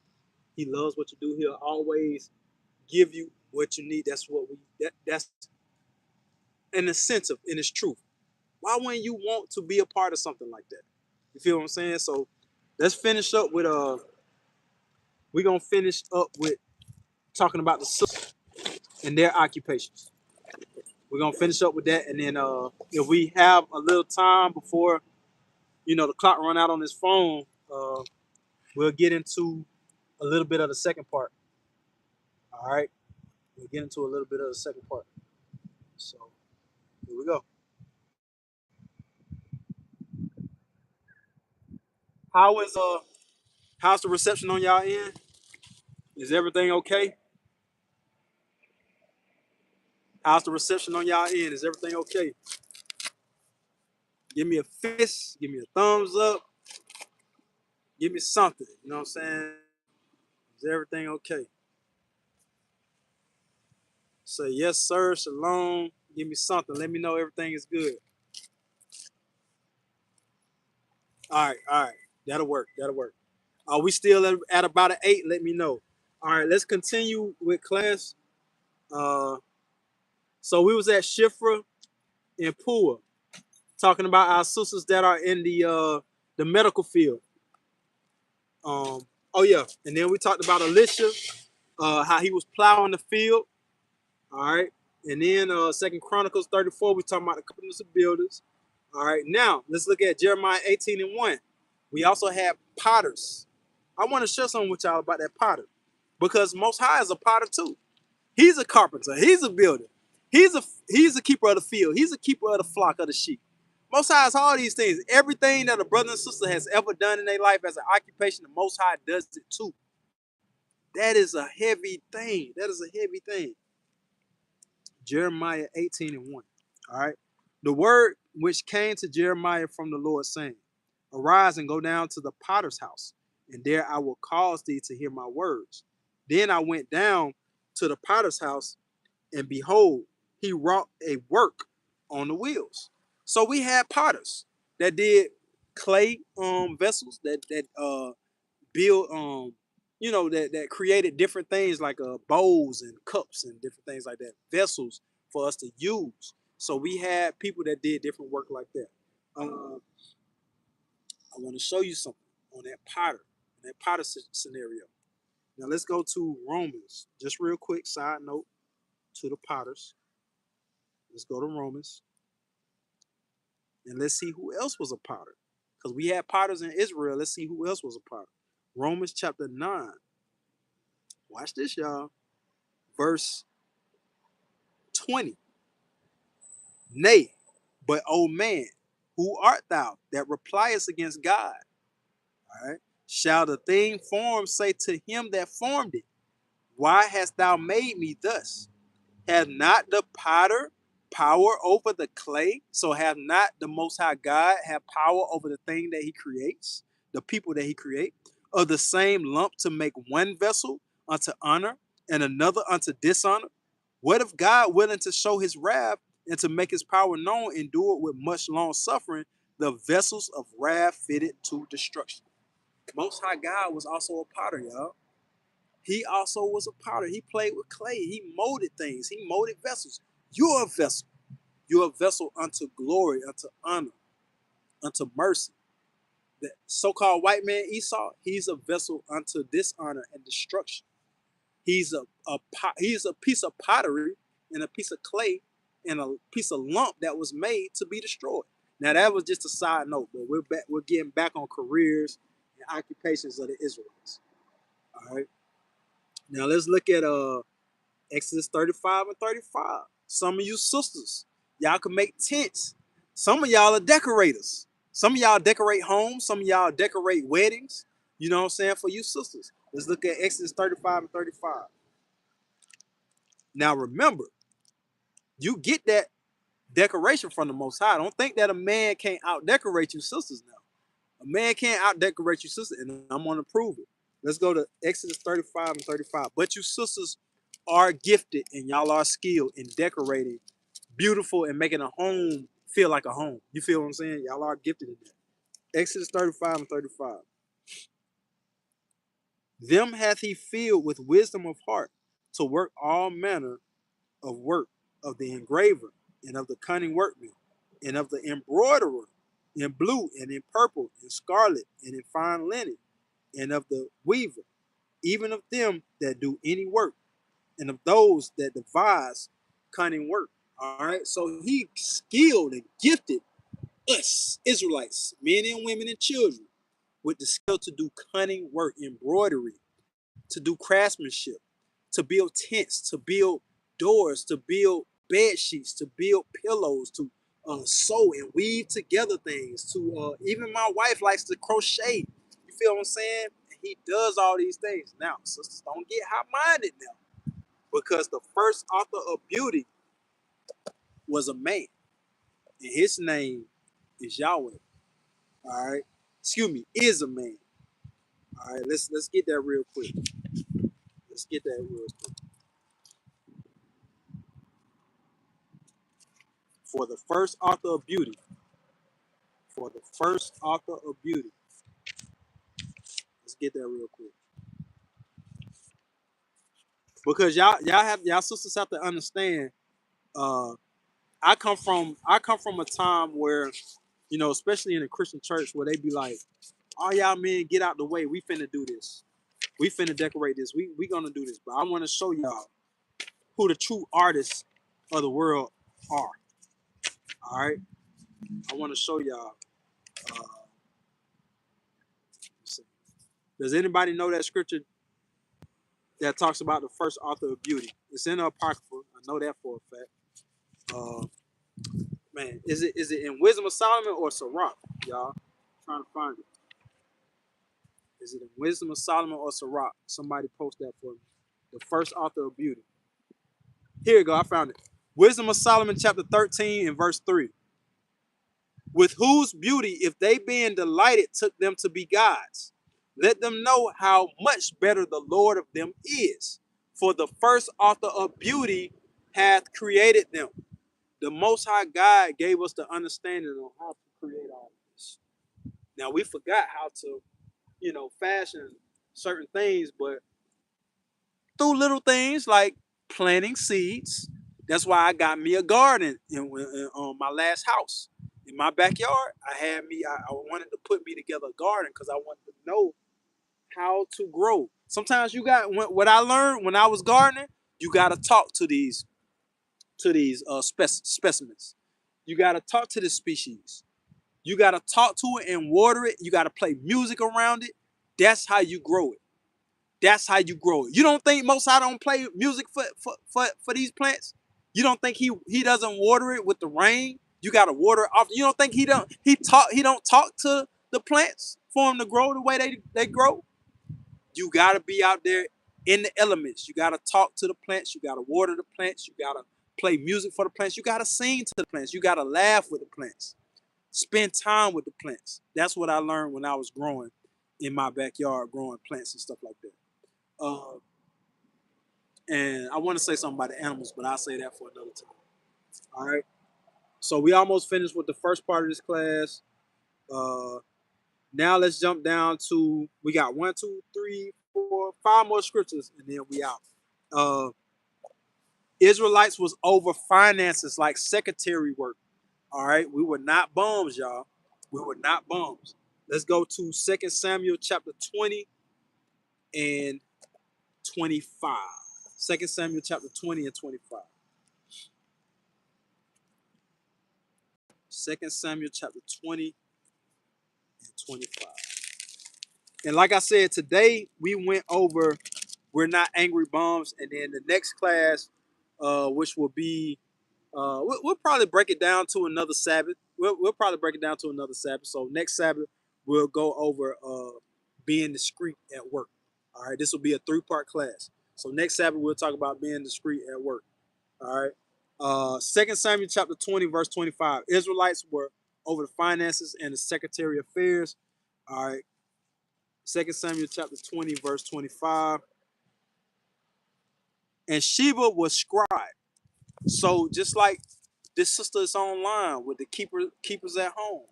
He loves what you do. He'll always give you what you need. That's what that's an incentive in its truth. Why wouldn't you want to be a part of something like that? You feel what I'm saying? So let's finish up with we're gonna finish up with talking about the sisters and their occupations. We're gonna finish up with that, and then if we have a little time before the clock run out on this phone, we'll get into a little bit of the second part. All right, we'll get into a little bit of the second part. So here we go. How is how's the reception on y'all end? Is everything okay? How's the reception on y'all end? Is everything okay? Give me a fist, give me a thumbs up, give me something. You know what I'm saying? Is everything okay? Say yes, sir, shalom. Give me something. Let me know everything is good. All right. That'll work. That'll work. Are we still at about an 8? Let me know. All right, let's continue with class. Uh, so we was at Shifra and Pua talking about our sisters that are in the medical field. Oh yeah, and then we talked about Elisha, how he was plowing the field. All right, and then Second Chronicles 34, we talking about the covenants of builders. All right, now let's look at Jeremiah 18:1. We also have potters. I want to share something with y'all about that potter, because Most High is a potter too. He's a carpenter. He's a builder. He's a keeper of the field. He's a keeper of the flock of the sheep. Most High is all these things. Everything that a brother and sister has ever done in their life as an occupation, the Most High does it too. That is a heavy thing. That is a heavy thing. Jeremiah 18:1. All right. The word which came to Jeremiah from the Lord, saying, Arise and go down to the potter's house, and there I will cause thee to hear my words. Then I went down to the potter's house, and behold, he wrought a work on the wheels. So we had potters that did clay vessels that build you know, that created different things like bowls and cups and different things like that, vessels for us to use. So we had people that did different work like that. I want to show you something on that potter scenario. Now let's go to Romans. Just real quick side note to the potters. Let's go to Romans and let's see who else was a potter. Because we had potters in Israel. Let's see who else was a potter. Romans chapter 9. Watch this, y'all. Verse 20. Nay, but O man, who art thou that repliest against God? All right. Shall the thing formed say to him that formed it, why hast thou made me thus? Have not the potter power over the clay? So have not the Most High God have power over the thing that he creates, the people that he creates? Of the same lump to make one vessel unto honor and another unto dishonor? What if God, willing to show his wrath and to make his power known, endured with much long suffering the vessels of wrath fitted to destruction? Most High God was also a potter, y'all. He also was a potter. He played with clay. He molded things. He molded vessels. You're a vessel. You're a vessel unto glory, unto honor, unto mercy. The so-called white man Esau, he's a vessel unto dishonor and destruction. He's he's a piece of pottery and a piece of clay and a piece of lump that was made to be destroyed. Now that was just a side note, but we're back. We're getting back on careers and occupations of the Israelites. All right. Now let's look at Exodus 35 and 35. Some of you sisters, y'all can make tents. Some of y'all are decorators. Some of y'all decorate homes. Some of y'all decorate weddings. You know what I'm saying? For you sisters. Let's look at Exodus 35 and 35. Now remember, you get that decoration from the Most High. Don't think that a man can't out decorate you sisters now. A man can't out decorate you sisters, and I'm going to prove it. Let's go to Exodus 35 and 35. But you sisters are gifted and y'all are skilled in decorating beautiful and making a home feel like a home. You feel what I'm saying? Y'all are gifted in that. Exodus 35 and 35. Them hath he filled with wisdom of heart to work all manner of work of the engraver and of the cunning workman and of the embroiderer in blue and in purple and scarlet and in fine linen and of the weaver, even of them that do any work and of those that devise cunning work. All right. So he skilled and gifted us, Israelites, men and women and children, with the skill to do cunning work, embroidery, to do craftsmanship, to build tents, to build doors, to build bed sheets, to build pillows, to sew and weave together things. To even my wife likes to crochet. You feel what I'm saying? He does all these things. Now, sisters, don't get high-minded now, because the first author of beauty was a man, and his name is Yahweh. All right, excuse me, is a man. All right, let's get that real quick. Let's get that real quick. For the first author of beauty, for the first author of beauty. Let's get that real quick. Because y'all sisters have to understand, uh I come from a time where, you know, especially in the Christian church, where they be like, all y'all men get out the way, we finna do this. We finna decorate this. We gonna do this. But I wanna show y'all who the true artists of the world are. All right. I wanna show y'all. Uh, does anybody know that scripture that talks about the first author of beauty? It's in the Apocrypha. I know that for a fact. Uh, man, is it in Wisdom of Solomon or Sirach, y'all? I'm trying to find it. Is it in Wisdom of Solomon or Sirach? Somebody post that for me. The first author of beauty. Here you go. I found it. Wisdom of Solomon, chapter 13 and verse 3. With whose beauty, if they being delighted, took them to be gods, let them know how much better the Lord of them is. For the first author of beauty hath created them. The Most High God gave us the understanding on how to create all this. Now we forgot how to, fashion certain things, but through little things like planting seeds. That's why I got me a garden in my last house. In my backyard, I wanted to put me together a garden because I wanted to know how to grow. Sometimes you got what I learned when I was gardening. You got to talk to these specimens. You got to talk to the species. You got to talk to it and water it. You got to play music around it. That's how you grow it. That's how you grow it. You don't think Mosai don't play music for these plants? You don't think he doesn't water it with the rain? You got to water it off. You don't think he don't talk to the plants for them to grow the way they grow? You got to be out there in the elements. You got to talk to the plants. You got to water the plants. You got to play music for the plants. You got to sing to the plants. You got to laugh with the plants. Spend time with the plants. That's what I learned when I was growing in my backyard, growing plants and stuff like that. And I want to say something about the animals, but I'll say that for another time. All right. So we almost finished with the first part of this class. Now let's jump down to, we got 1, 2, 3, 4, 5 more scriptures, and then we out. Israelites was over finances like secretary work. All right. We were not bums, y'all. We were not bums. Let's go to 2 Samuel chapter 20 and 25. 2 Samuel chapter 20 and 25. 2 Samuel chapter 20 and 25. And like I said, today we went over We're Not Angry Bums. And then the next class, which will be, we'll probably break it down to another Sabbath. We'll probably break it down to another Sabbath. So next Sabbath, we'll go over being discreet at work. All right, this will be a 3-part class. So next Sabbath, we'll talk about being discreet at work. All right. 2 Samuel chapter 20, verse 25. Israelites were over the finances and the secretary affairs. All right. 2 Samuel chapter 20, verse 25. And Sheba was scribe. So just like this sister is online with the keepers at home.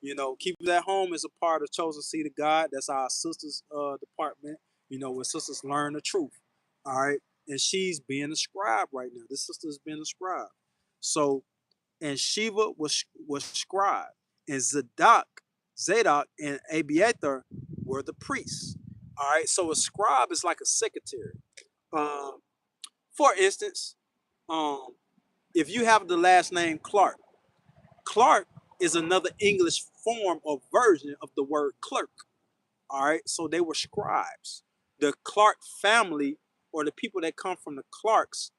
You know, keepers at home is a part of chosen seed of God. That's our sisters department. You know, where sisters learn the truth. All right. And she's being a scribe right now. This sister is being a scribe. So, and Sheba was scribe, and Zadok and Abiathar were the priests. All right, so a scribe is like a secretary. Um, for instance, um, if you have the last name Clark, Clark is another English form or version of the word clerk. All right, so they were scribes. The Clark family, or the people that come from the Clarks,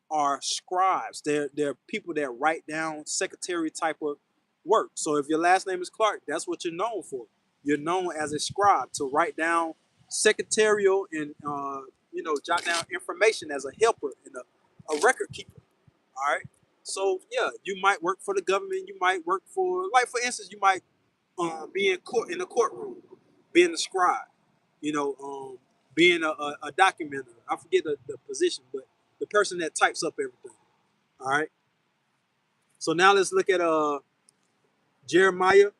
are scribes. They're people that write down secretary type of work. So if your last name is Clark, that's what you're known for. You're known as a scribe, to write down secretarial and jot down information as a helper and a record keeper. All right. So yeah, you might work for the government. You might work for, like for instance, you might be in a courtroom, being a scribe. Being a documenter. I forget the position, but the person that types up everything. All right. So now let's look at Jeremiah,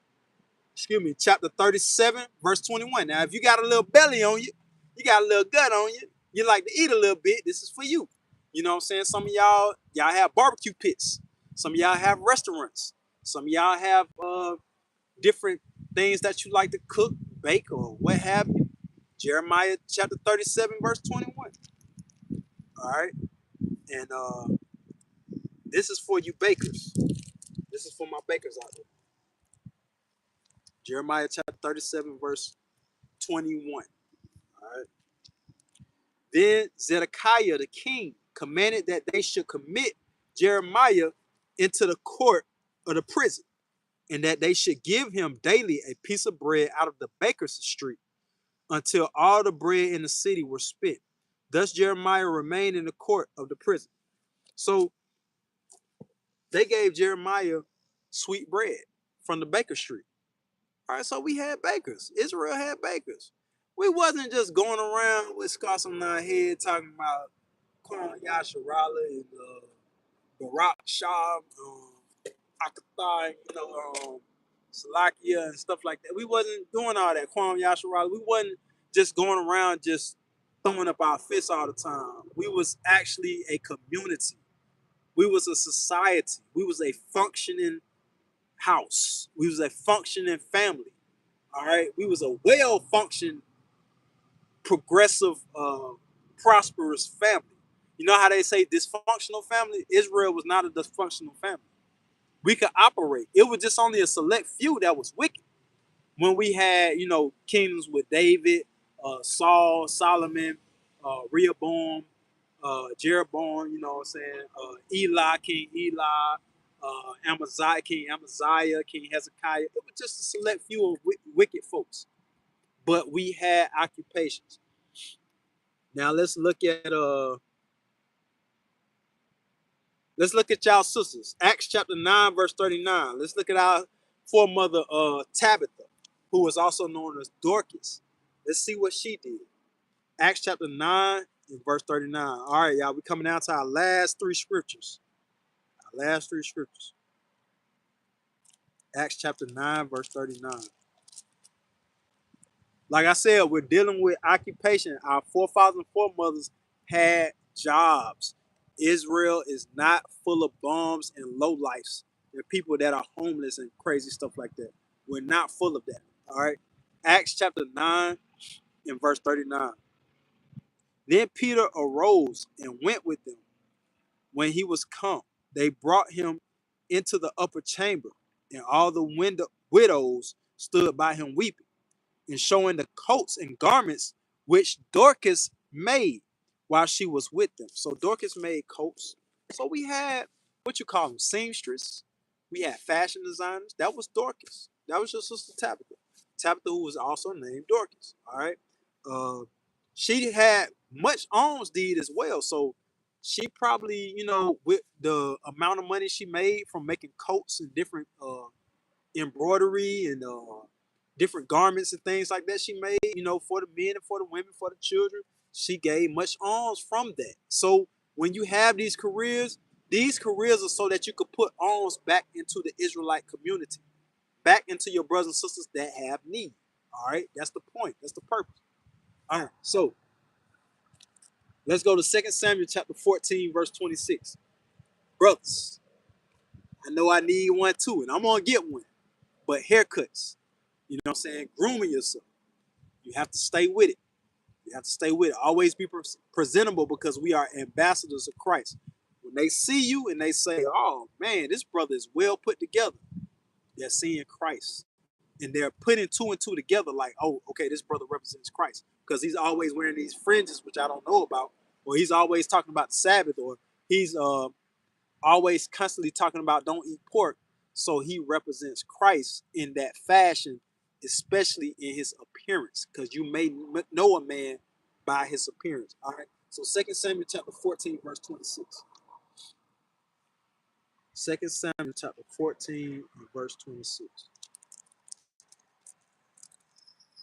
chapter 37, verse 21. Now, if you got a little belly on you, you got a little gut on you, you like to eat a little bit, this is for you. You know what I'm saying? Some of y'all have barbecue pits. Some of y'all have restaurants. Some of y'all have different things that you like to cook, bake, or what have you. Jeremiah chapter 37, verse 21. All right. And this is for you bakers. This is for my bakers out there. Jeremiah chapter 37, verse 21. All right. Then Zedekiah the king commanded that they should commit Jeremiah into the court of the prison, and that they should give him daily a piece of bread out of the baker's street until all the bread in the city were spent. Thus Jeremiah remained in the court of the prison. So they gave Jeremiah sweet bread from the baker's street. All right, so we had bakers. Israel had bakers. We wasn't just going around with scarves on our head talking about Kwame Yasharala and Barak Shah, Akathar, Salakia and stuff like that. We wasn't doing all that. Kwame Yasharala. We wasn't just going around just throwing up our fists all the time. We was actually a community. We was a society. We was a functioning house. We was a functioning family. All right. We was a well-functioned, progressive, prosperous family. You know how they say dysfunctional family? Israel was not a dysfunctional family. We could operate. It was just only a select few that was wicked. When we had, kingdoms with David, Saul, Solomon, Rehoboam, Jeroboam, you know what I'm saying? Eli, King Eli, Amaziah, King Amaziah, King Hezekiah. It was just a select few of wicked folks. But we had occupations. Now let's look at y'all sisters. Acts chapter 9, verse 39. Let's look at our foremother Tabitha, who was also known as Dorcas. Let's see what she did. Acts chapter 9 and verse 39. All right, y'all, we're coming down to our last three scriptures. Our last three scriptures. Acts chapter 9, verse 39. Like I said, we're dealing with occupation. Our forefathers and foremothers had jobs. Israel is not full of bums and lowlifes. There are people that are homeless and crazy stuff like that. We're not full of that. All right. Acts chapter 9 and verse 39. Then Peter arose and went with them. When he was come, they brought him into the upper chamber, and all the widows stood by him weeping, and showing the coats and garments which Dorcas made while she was with them. So Dorcas made coats. So we had what you call them, seamstress. We had fashion designers. That was Dorcas. That was your sister Tabitha. Tabitha, who was also named Dorcas. All right. She had much alms deed as well. So she probably, with the amount of money she made from making coats and different embroidery and different garments and things like that she made, for the men and for the women, for the children. She gave much alms from that. So when you have these careers are so that you could put alms back into the Israelite community, back into your brothers and sisters that have need. All right, that's the point. That's the purpose. All right, so let's go to 2 Samuel chapter 14, verse 26. Brothers, I know I need one too, and I'm gonna get one. But haircuts, you know what I'm saying? Grooming yourself. You have to stay with it. You have to stay with it. Always be presentable because we are ambassadors of Christ. When they see you and they say, oh man, this brother is well put together, they're seeing Christ. And they're putting two and two together like, oh, okay, this brother represents Christ. Because he's always wearing these fringes, which I don't know about. Or he's always talking about the Sabbath. Or he's always constantly talking about don't eat pork. So he represents Christ in that fashion, especially in his appearance, because you may know a man by his appearance. All right. So 2 Samuel chapter 14, verse 26. 2 Samuel chapter 14 and verse 26.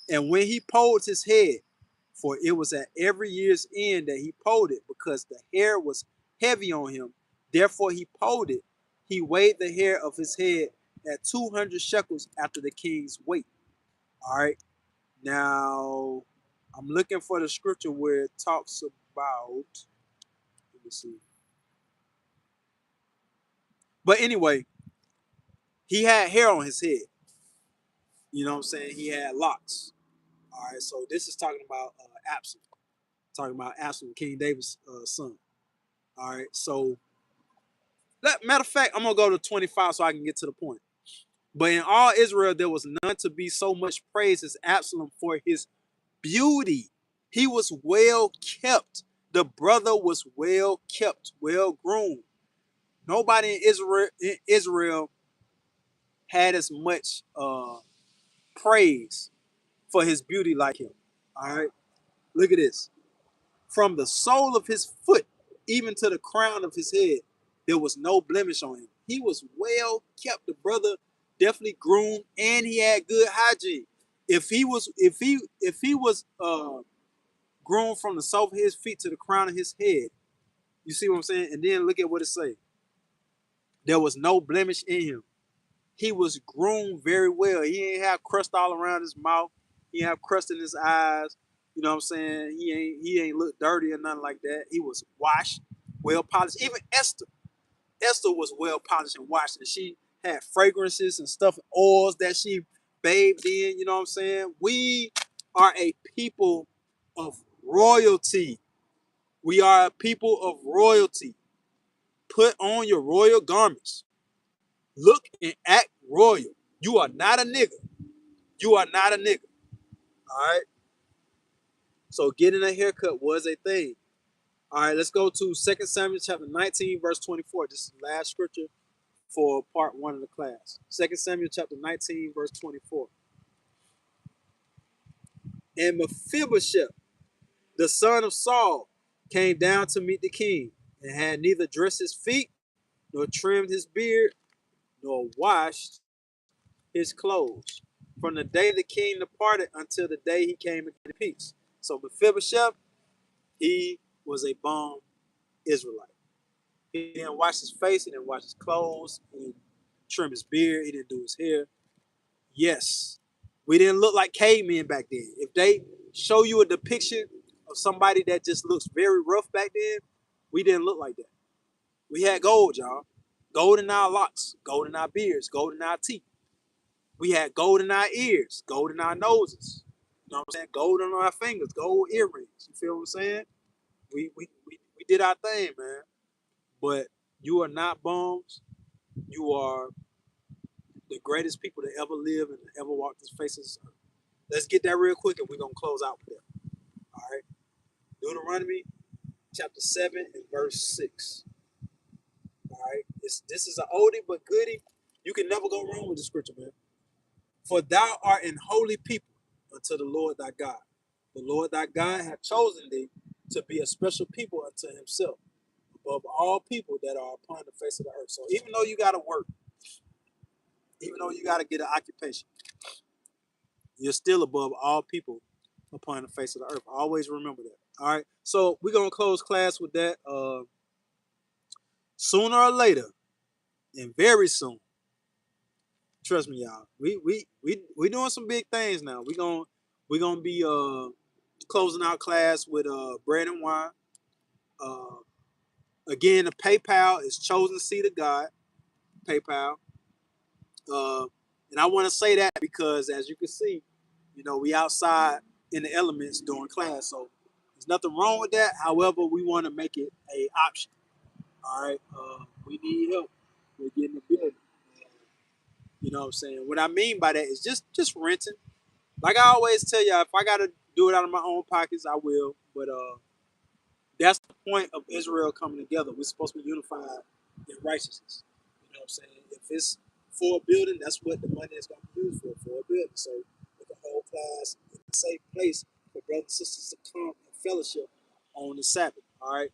And when he polled his head, for it was at every year's end that he polled it, because the hair was heavy on him. Therefore he polled it. He weighed the hair of his head at 200 shekels after the king's weight. All right. Now, I'm looking for the scripture where it talks about, let me see. But anyway, he had hair on his head. You know what I'm saying? He had locks. All right. So this is talking about Absalom. Talking about Absalom, King David's son. All right. So, matter of fact, I'm going to go to 25 so I can get to the point. But in all Israel, there was none to be so much praised as Absalom for his beauty. He was well kept. The brother was well kept, well groomed. Nobody in Israel had as much praise for his beauty like him. All right, look at this. From the sole of his foot even to the crown of his head, there was no blemish on him. He was well kept. The brother definitely groomed, and he had good hygiene. If he was groomed from the sole of his feet to the crown of his head, you see what I'm saying? And then look at what it say. There was no blemish in him. He was groomed very well. He didn't have crust all around his mouth. He didn't have crust in his eyes. You know what I'm saying? He ain't look dirty or nothing like that. He was washed, well polished. Even Esther was well polished and washed, and she had fragrances and stuff, oils that she bathed in. You know what I'm saying? We are a people of royalty. We are a people of royalty. Put on your royal garments. Look and act royal. You are not a nigga. You are not a nigga. All right. So getting a haircut was a thing. All right, let's go to 2 Samuel chapter 19, verse 24. This is the last scripture for part one of the class. 2 Samuel chapter 19, verse 24. And Mephibosheth, the son of Saul, came down to meet the king, and had neither dressed his feet, nor trimmed his beard, nor washed his clothes, from the day the king departed until the day he came into peace. So Mephibosheth, he was a bum Israelite. He didn't wash his face, he didn't wash his clothes, he didn't trim his beard, he didn't do his hair. Yes, we didn't look like cavemen back then. If they show you a depiction of somebody that just looks very rough back then, we didn't look like that. We had gold, y'all. Gold in our locks, gold in our beards, gold in our teeth. We had gold in our ears, gold in our noses. You know what I'm saying? Gold on our fingers, gold earrings. You feel what I'm saying? We did our thing, man. But you are not bums. You are the greatest people that ever lived and ever walked this face of this earth. Let's get that real quick and we're going to close out with that. All right. Deuteronomy chapter 7 and verse 6. All right. This is an oldie but goodie. You can never go wrong with the scripture, man. For thou art an holy people unto the Lord thy God. The Lord thy God hath chosen thee to be a special people unto himself, above all people that are upon the face of the earth. So even though you got to work, even though you got to get an occupation, you're still above all people upon the face of the earth. Always remember that. All right. So we're gonna close class with that. Sooner or later, and very soon. Trust me, y'all. We doing some big things now. We gonna be closing out class with bread and wine. Uh, again, the PayPal is chosen seed of God. PayPal. Uh, and I want to say that because, as you can see, we outside in the elements during class, so there's nothing wrong with that. However, we want to make it a option. All right, we need help. We're getting a building. You know what I'm saying? What I mean by that is just renting. Like I always tell y'all, if I gotta do it out of my own pockets, I will. But that's the point of Israel coming together. We're supposed to be unified in righteousness. You know what I'm saying? If it's for a building, that's what the money is going to be used for a building. So with the whole class in a safe place for brothers and sisters to come and fellowship on the Sabbath. All right.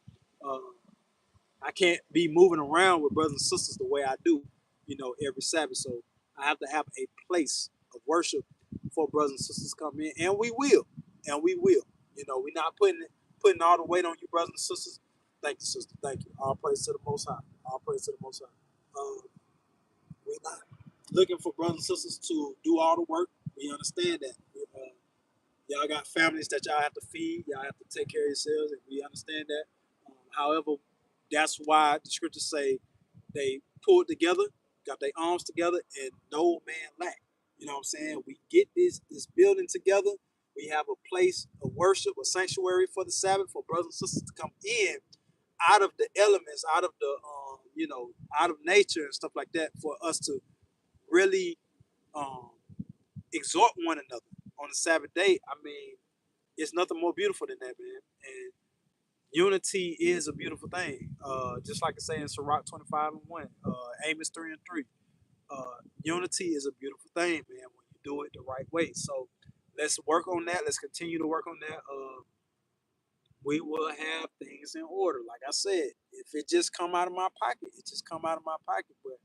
I can't be moving around with brothers and sisters the way I do, every Sabbath. So I have to have a place of worship for brothers and sisters to come in, and we will, and we will. We're not putting all the weight on you, brothers and sisters. Thank you, sister. Thank you. All praise to the Most High. All praise to the Most High. We're not looking for brothers and sisters to do all the work. We understand that. Y'all got families that y'all have to feed. Y'all have to take care of yourselves, and we understand that. However, that's why the scriptures say they pulled together, got their arms together, and no man lack. You know what I'm saying? We get this building together. We have a place of worship, a sanctuary for the Sabbath for brothers and sisters to come in out of the elements, out of the out of nature and stuff like that, for us to really um, exhort one another on the Sabbath day. I mean, it's nothing more beautiful than that, man. And unity is a beautiful thing. Just like I say in Sirach 25 and 1, Amos 3 and 3. Unity is a beautiful thing, man, when you do it the right way. So let's work on that. Let's continue to work on that. We will have things in order. Like I said, if it just come out of my pocket, it just come out of my pocket. But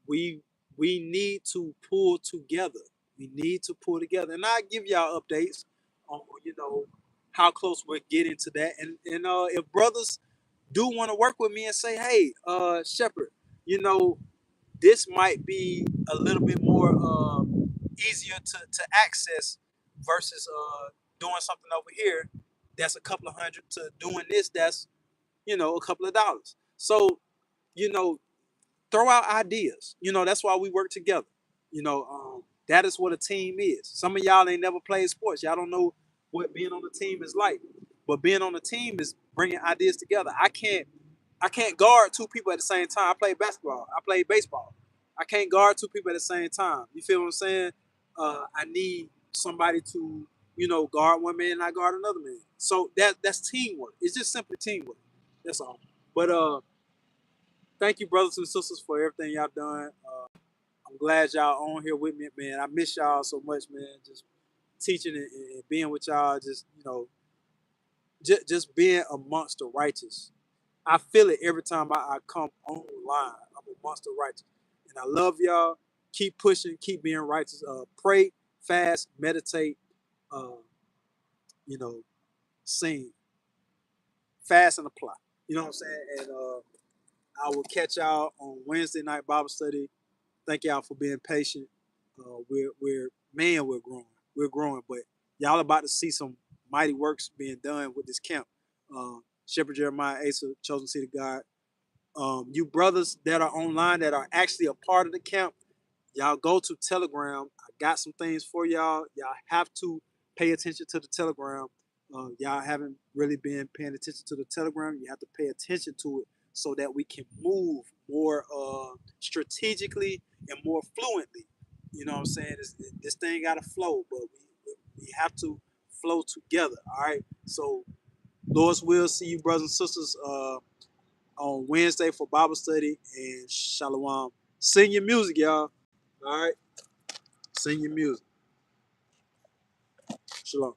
we need to pull together. We need to pull together, and I'll give y'all updates on how close we're getting to that. And if brothers do want to work with me and say, hey, Shepherd, this might be a little bit more easier to access versus doing something over here that's a couple of hundred to doing this that's, a couple of dollars. So, you know, throw out ideas. That's why we work together. That is what a team is. Some of y'all ain't never played sports. Y'all don't know what being on a team is like. But being on a team is bringing ideas together. I can't guard two people at the same time. I play basketball. I play baseball. I can't guard two people at the same time. You feel what I'm saying? I need somebody to, guard one man and I guard another man. So that's teamwork. It's just simply teamwork. That's all. But thank you, brothers and sisters, for everything y'all done. I'm glad y'all on here with me, man. I miss y'all so much, man. Just teaching and being with y'all. Just just being amongst the righteous. I feel it every time I come online. I'm amongst the righteous, and I love y'all. Keep pushing, keep being righteous. Pray, fast, meditate. Uh, you know, sing, fast and apply. You know what I'm saying? And I will catch y'all on Wednesday night Bible study. Thank y'all for being patient. We're growing. We're growing, but y'all about to see some mighty works being done with this camp. Shepherd Jeremiah Asa, Chosen Seed of God. You brothers that are online that are actually a part of the camp, y'all go to Telegram. I got some things for y'all. Y'all have to pay attention to the Telegram. Y'all haven't really been paying attention to the Telegram. You have to pay attention to it so that we can move more strategically and more fluently. You know what I'm saying? This thing got to flow, but we have to flow together. All right. So, Lord's will, see you, brothers and sisters, on Wednesday for Bible study and Shalom. Sing your music, y'all. All right. Sing your music. Shalom.